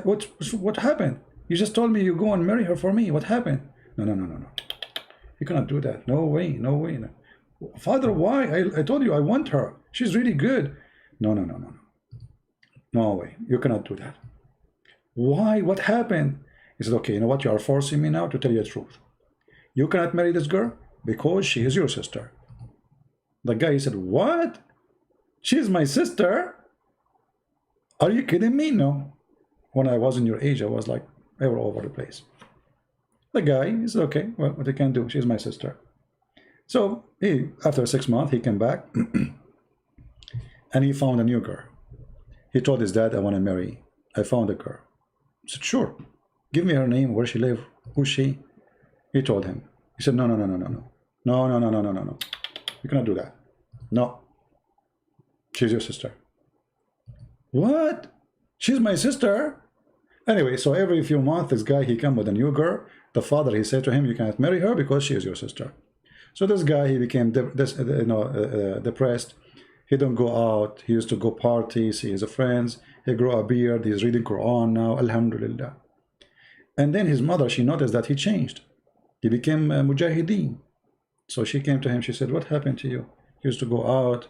What happened? You just told me you go and marry her for me. What happened? No. You cannot do that. No way. No. Father, why? I told you I want her. She's really good. No. No way. You cannot do that. Why? What happened? He said, okay, you know what? You are forcing me now to tell you the truth. You cannot marry this girl because she is your sister. The guy, he said, what? She's my sister? Are you kidding me? No. When I was in your age, I was like, all over the place. The guy, he said, okay, well, what I can do? She's my sister. So after 6 months, he came back and he found a new girl. He told his dad, I want to marry. I found a girl. He said, sure. Give me her name, where she live, who's she? He told him. He said, no. No. You cannot do that. No. She's your sister. What? She's my sister? Anyway, so every few months, this guy, he come with a new girl. The father, he said to him, you cannot marry her because she is your sister. So this guy, he became depressed. He don't go out. He used to go party, see his friends. He grew a beard. He's reading Quran now, alhamdulillah. And then his mother, she noticed that he changed. He became a mujahideen. So she came to him. She said, what happened to you? You used to go out.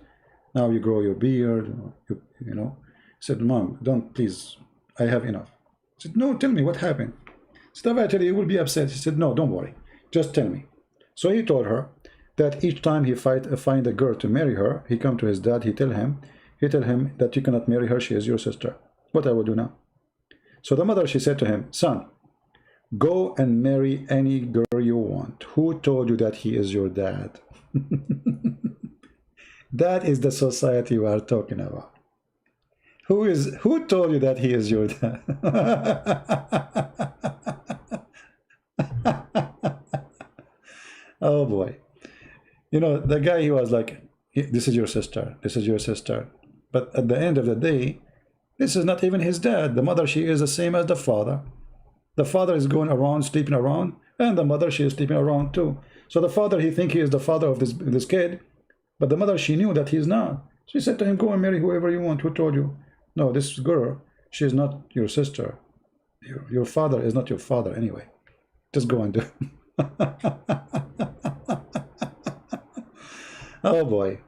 Now you grow your beard. You know. He said, Mom, don't, please. I have enough. He said, no, tell me what happened. He said, if I tell you, you will be upset. He said, no, don't worry. Just tell me. So he told her that each time he find a girl to marry her, he come to his dad, he tell him that you cannot marry her, she is your sister. What I will do now? So the mother, she said to him, son, Go and marry any girl you want. Who told you that he is your dad? That is the society we are talking about. Who told you that he is your dad? Oh boy. You know, the guy, he was like, this is your sister, this is your sister. But at the end of the day, this is not even his dad. The mother, she is the same as the father. The father is going around, sleeping around, and the mother, she is sleeping around too. So the father, he think he is the father of this kid, but the mother, she knew that he's not. She said to him, go and marry whoever you want. Who told you? No, this girl, she is not your sister. Your father is not your father anyway. Just go and do it. Oh boy.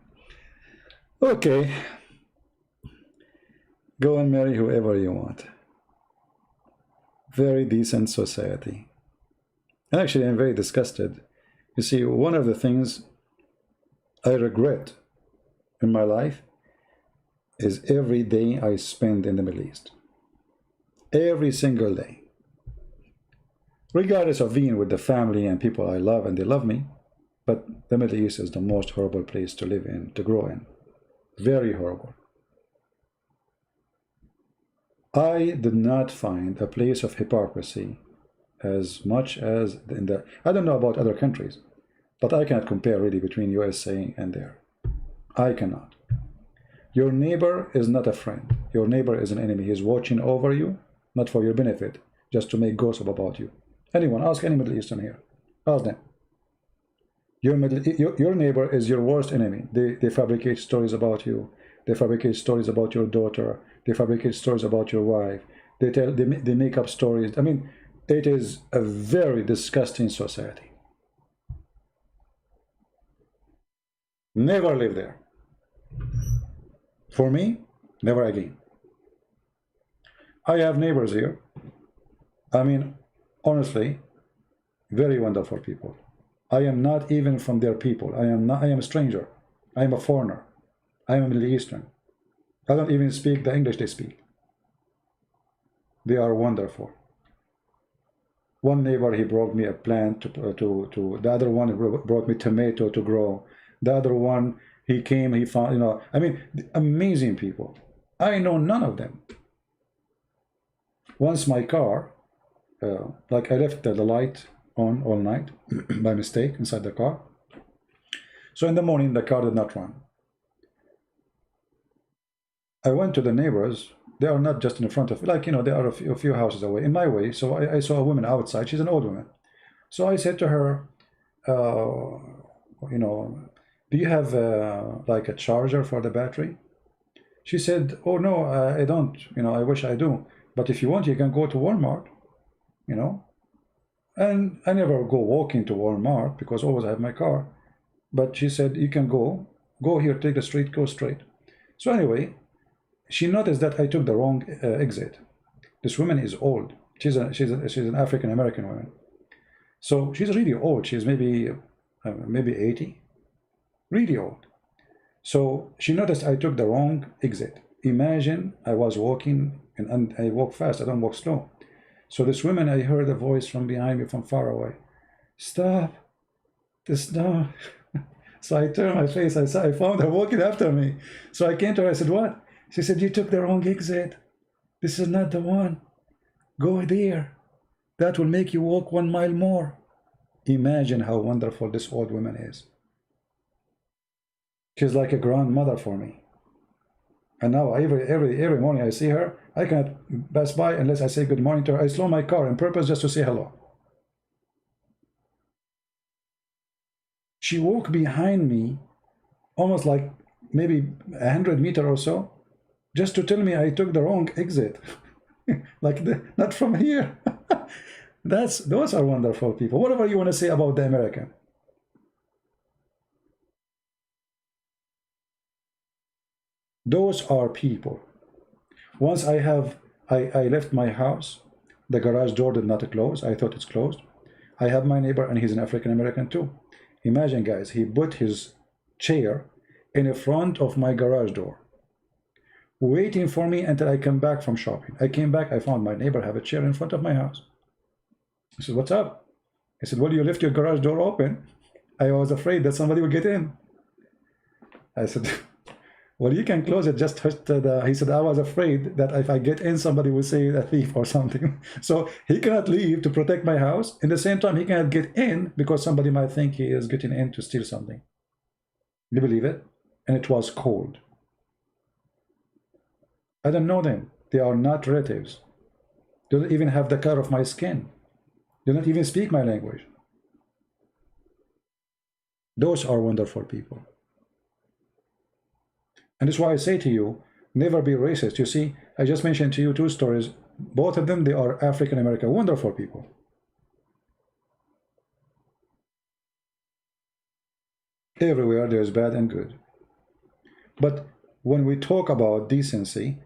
Okay. Go and marry whoever you want. Very decent society. And actually, I'm very disgusted. You see, one of the things I regret in my life is every day I spend in the Middle East. Every single day. Regardless of being with the family and people I love and they love me, but the Middle East is the most horrible place to live in, to grow in. Very horrible. I did not find a place of hypocrisy as much as in the... I don't know about other countries, but I cannot compare really between USA and there. I cannot. Your neighbor is not a friend. Your neighbor is an enemy. He's watching over you, not for your benefit, just to make gossip about you. Anyone, ask any Middle Eastern here. Ask them. Your neighbor is your worst enemy. They fabricate stories about you. They fabricate stories about your daughter. They fabricate stories about your wife. They make up stories. I mean, it is a very disgusting society. Never live there. For me, never again. I have neighbors here. I mean, honestly, very wonderful people. I am not even from their people. I am a stranger. I am a foreigner. I am a Middle Eastern. I don't even speak the English they speak. They are wonderful. One neighbor, he brought me a plant the other one brought me tomato to grow. The other one, he came, he found, you know, I mean, amazing people. I know none of them. Once my car, like I left the light on all night by mistake inside the car. So in the morning, the car did not run. I went to the neighbors. They are not just in front of, like, you know, they are a few houses away, in my way. So I saw a woman outside. She's an old woman. So I said to her, you know, do you have like a charger for the battery? She said, oh, no, I don't. You know, I wish I do. But if you want, you can go to Walmart, you know. And I never go walking to Walmart because always I have my car. But she said, you can go here, take the street, go straight. So anyway, she noticed that I took the wrong exit. This woman is old. She's an African-American woman. So she's really old. She's maybe 80, really old. So she noticed I took the wrong exit. Imagine I was walking, and I walk fast. I don't walk slow. So this woman, I heard a voice from behind me, from far away. Stop. Stop. So I turned my face. I found her walking after me. So I came to her. I said, what? She said, you took the wrong exit. This is not the one. Go there. That will make you walk 1 mile more. Imagine how wonderful this old woman is. She's like a grandmother for me. And now every morning I see her, I cannot pass by unless I say good morning to her. I slow my car on purpose just to say hello. She walked behind me almost like maybe 100 meters or so, just to tell me I took the wrong exit. Like, not from here. Those are wonderful people. Whatever you want to say about the American. Those are people. Once I left my house, the garage door did not close. I thought it's closed. I have my neighbor, and he's an African-American too. Imagine, guys, he put his chair in front of my garage door, waiting for me until I come back from shopping. I came back, I found my neighbor have a chair in front of my house. I said, what's up? He said, well, you left your garage door open. I was afraid that somebody would get in. I said, well, you can close it, just touch the... He said, I was afraid that if I get in, somebody will say a thief or something. So he cannot leave to protect my house. In the same time, he cannot get in because somebody might think he is getting in to steal something. You believe it? And it was cold. I don't know them. They are not relatives. They don't even have the color of my skin. They don't even speak my language. Those are wonderful people. And that's why I say to you, never be racist. You see, I just mentioned to you two stories. Both of them, they are African American, wonderful people. Everywhere there's bad and good. But when we talk about decency,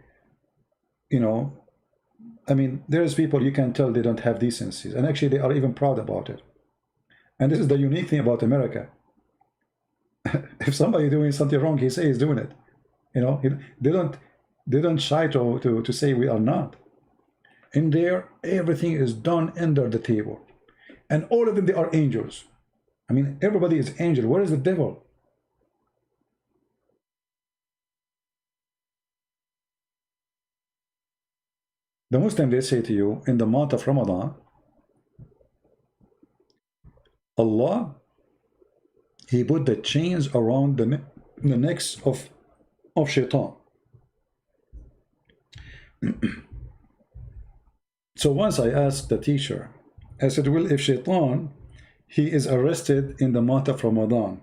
you know, I mean, there's people you can tell they don't have decencies, and actually they are even proud about it. And this is the unique thing about America. If somebody doing something wrong, he says he's doing it. You know, they don't shy to say we are not. In there, everything is done under the table, and all of them, they are angels. I mean, everybody is angel. Where is the devil? The Muslim, they say to you, in the month of Ramadan, Allah, he put the chains around the necks of shaitan. So once I asked the teacher, I said, well, if shaitan, he is arrested in the month of Ramadan,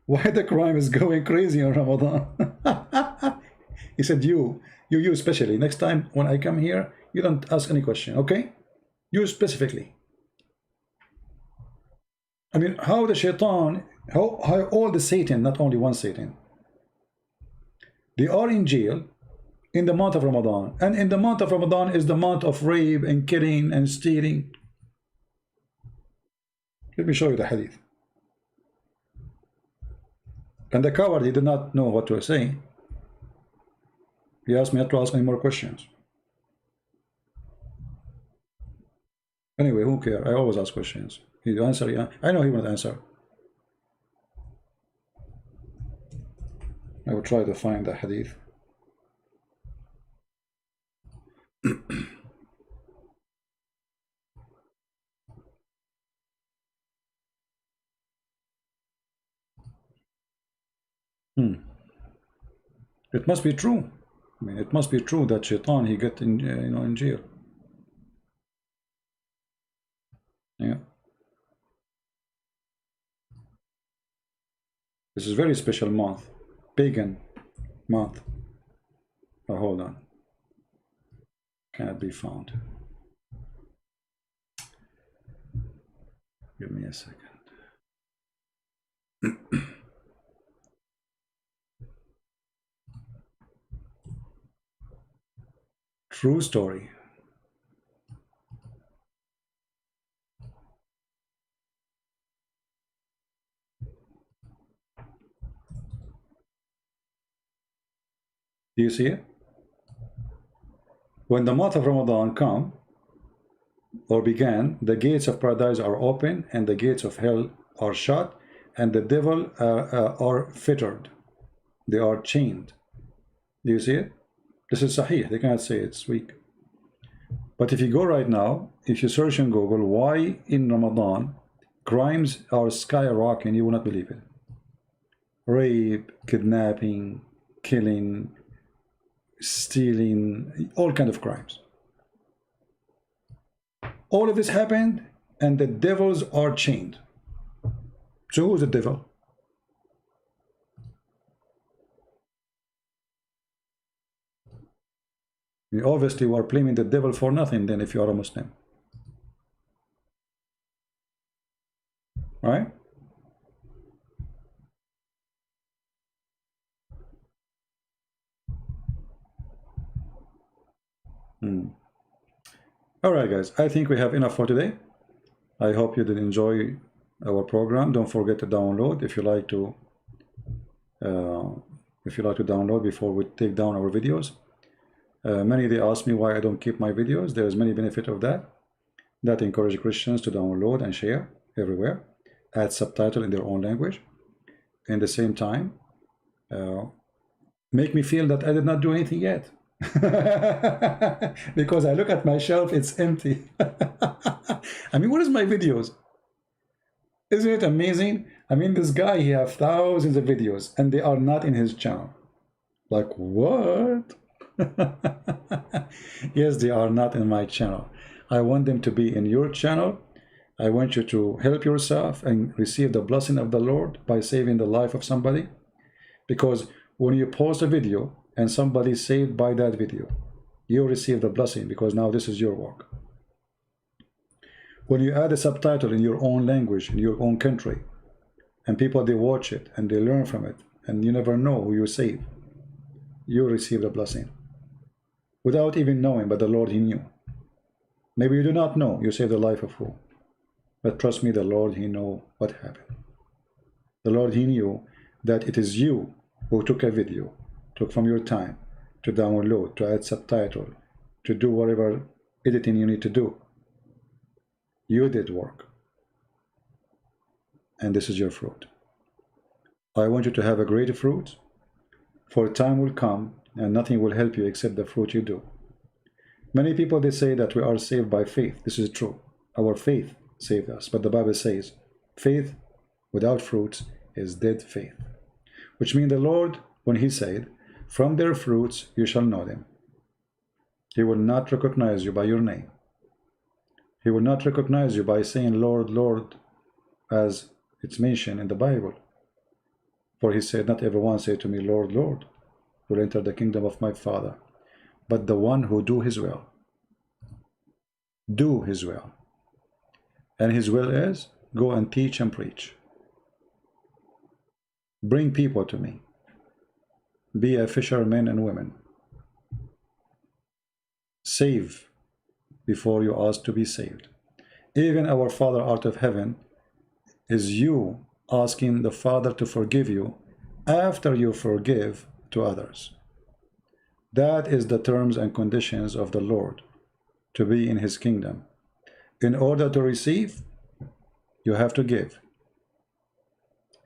why the crime is going crazy in Ramadan? He said, you especially, next time when I come here, you don't ask any question, okay? You specifically. I mean, how the shaitan, how all the Satan, not only one Satan, they are in jail in the month of Ramadan. And in the month of Ramadan is the month of rape and killing and stealing. Let me show you the hadith. And the coward, he did not know what to say. He asked me not to ask any more questions. Anyway, who cares? I always ask questions. He answer, yeah. I know he won't answer. I will try to find the hadith. It must be true. I mean, it must be true that shaitan, he get in, in jail. Yeah. This is very special month, pagan month. Oh, hold on. Cannot be found. Give me a second. True story. Do you see it? When the month of Ramadan come or began, the gates of paradise are open and the gates of hell are shut, and the devil are fettered. They are chained. Do you see it? This is Sahih. They cannot say it's weak. But if you go right now, if you search in Google, why in Ramadan crimes are skyrocketing, you will not believe it. Rape, kidnapping, killing, stealing, all kind of crimes. All of this happened, and the devils are chained. So who is the devil? You obviously are blaming the devil for nothing then if you are a Muslim. Right? All right, guys. I think we have enough for today. I hope you did enjoy our program. Don't forget to download if you like to. Download before we take down our videos. Many they ask me why I don't keep my videos. There's many benefit of that. that encourage Christians to download and share everywhere, add subtitle in their own language, and at the same time make me feel that I did not do anything yet. Because I look at my shelf, it's empty. I mean, what is my videos? Isn't it amazing? I mean, this guy, he have thousands of videos and they are not in his channel. Like, what? Yes, they are not in my channel. I want them to be in your channel. I want you to help yourself and receive the blessing of the Lord by saving the life of somebody. Because when you post a video and somebody is saved by that video, you receive the blessing because now this is your work. When you add a subtitle in your own language, in your own country, and people, they watch it and they learn from it, and you never know who you save, you receive the blessing. Without even knowing, but the Lord, He knew. Maybe you do not know, you save the life of who? But trust me, the Lord, He know what happened. The Lord, He knew that it is you who took a video, took from your time to download, to add subtitle, to do whatever editing you need to do. You did work. And this is your fruit. I want you to have a great fruit, for time will come and nothing will help you except the fruit you do. Many people, they say that we are saved by faith. This is true. Our faith saved us. But the Bible says, faith without fruits is dead faith. Which means the Lord, when He said, from their fruits you shall know them. He will not recognize you by your name. He will not recognize you by saying, Lord, Lord, as it's mentioned in the Bible. For He said, not everyone say to me, Lord, Lord, will enter the kingdom of my Father, but the one who do His will. Do His will. And His will is, go and teach and preach. Bring people to me. Be a fisherman and women. Save before you ask to be saved. Even our Father out of heaven is you asking the Father to forgive you after you forgive to others. That is the terms and conditions of the Lord to be in His kingdom. In order to receive, you have to give.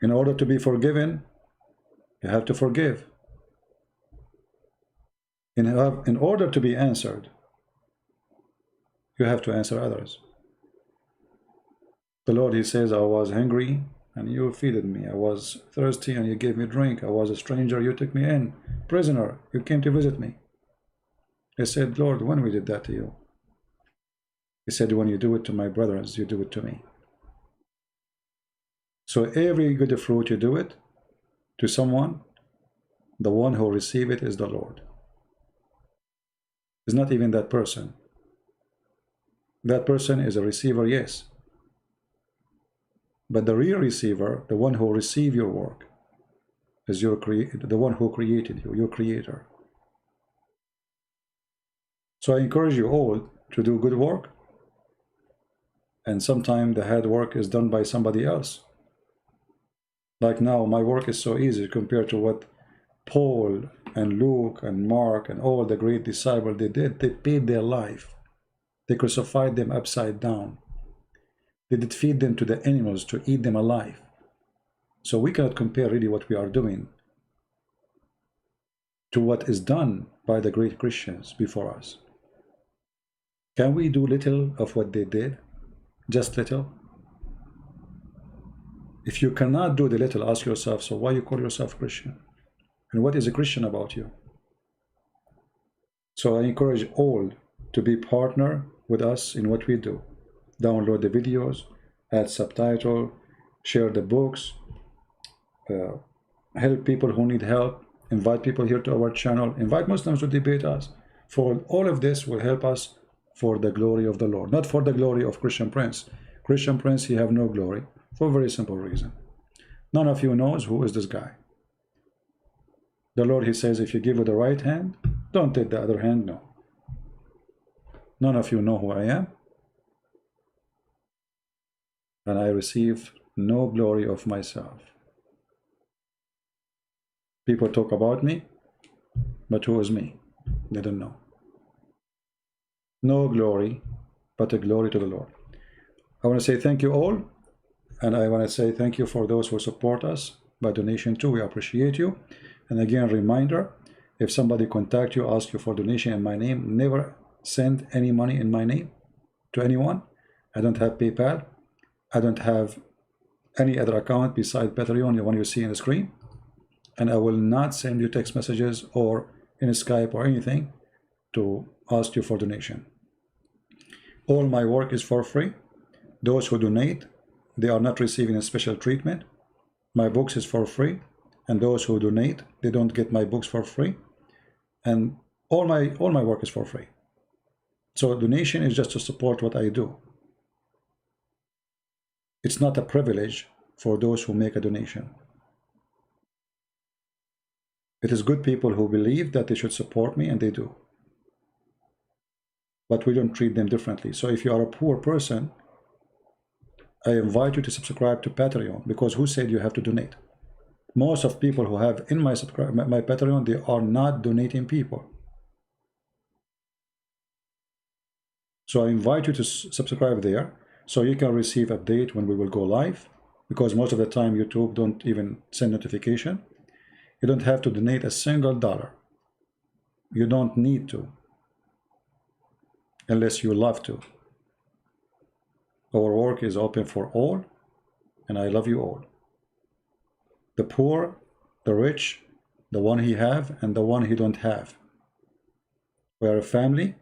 In order to be forgiven, you have to forgive. In order to be answered, you have to answer others. The Lord, He says, I was hungry and you feeded me. I was thirsty and you gave me drink. I was a stranger, you took me in. Prisoner, you came to visit me. He said, Lord, when we did that to you? He said, when you do it to my brothers, you do it to me. So every good fruit you do it to someone, the one who receive it is the Lord. It's not even that person. That person is a receiver, yes. But the real receiver, the one who receive your work, is the one who created you, your creator. So I encourage you all to do good work. And sometimes the hard work is done by somebody else. Like now, my work is so easy compared to what Paul and Luke and Mark and all the great disciples they did. They paid their life. They crucified them upside down. They did feed them to the animals to eat them alive. So we cannot compare really what we are doing to what is done by the great Christians before us. Can we do little of what they did? Just little? If you cannot do the little, ask yourself, so why you call yourself Christian? And what is a Christian about you? So I encourage all to be partner with us in what we do. Download the videos, add subtitle, share the books, help people who need help, invite people here to our channel, invite Muslims to debate us. For all of this will help us for the glory of the Lord, not for the glory of Christian Prince. Christian Prince, he have no glory for a very simple reason. None of you knows who is this guy. The Lord, He says, if you give with the right hand, don't take the other hand, no. None of you know who I am. And I receive no glory of myself. People talk about me, but who is me? They don't know. No glory but a glory to the Lord. I want to say thank you all, and I want to say thank you for those who support us by donation too. We appreciate you. And again, reminder, if somebody contact you, ask you for donation in my name, never send any money in my name to anyone. I don't have PayPal. I don't have any other account besides Patreon, the one you see on the screen. And I will not send you text messages or in Skype or anything to ask you for donation. All my work is for free. Those who donate, they are not receiving a special treatment. My books is for free, and those who donate, they don't get my books for free. And all my work is for free. So donation is just to support what I do. It's not a privilege for those who make a donation. It is good people who believe that they should support me, and they do. But we don't treat them differently. So if you are a poor person, I invite you to subscribe to Patreon, because who said you have to donate? Most of people who have in my Patreon, they are not donating people. So I invite you to subscribe there, so you can receive update when we will go live, because most of the time YouTube don't even send notification. You don't have to donate a single dollar. You don't need to, unless you love to. Our work is open for all, and I love you all. The poor, the rich, the one he have, and the one he don't have. We are a family,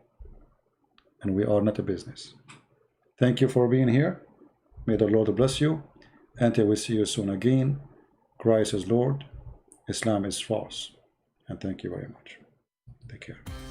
and we are not a business. Thank you for being here. May the Lord bless you. Until we see you soon again. Christ is Lord. Islam is false. And thank you very much. Take care.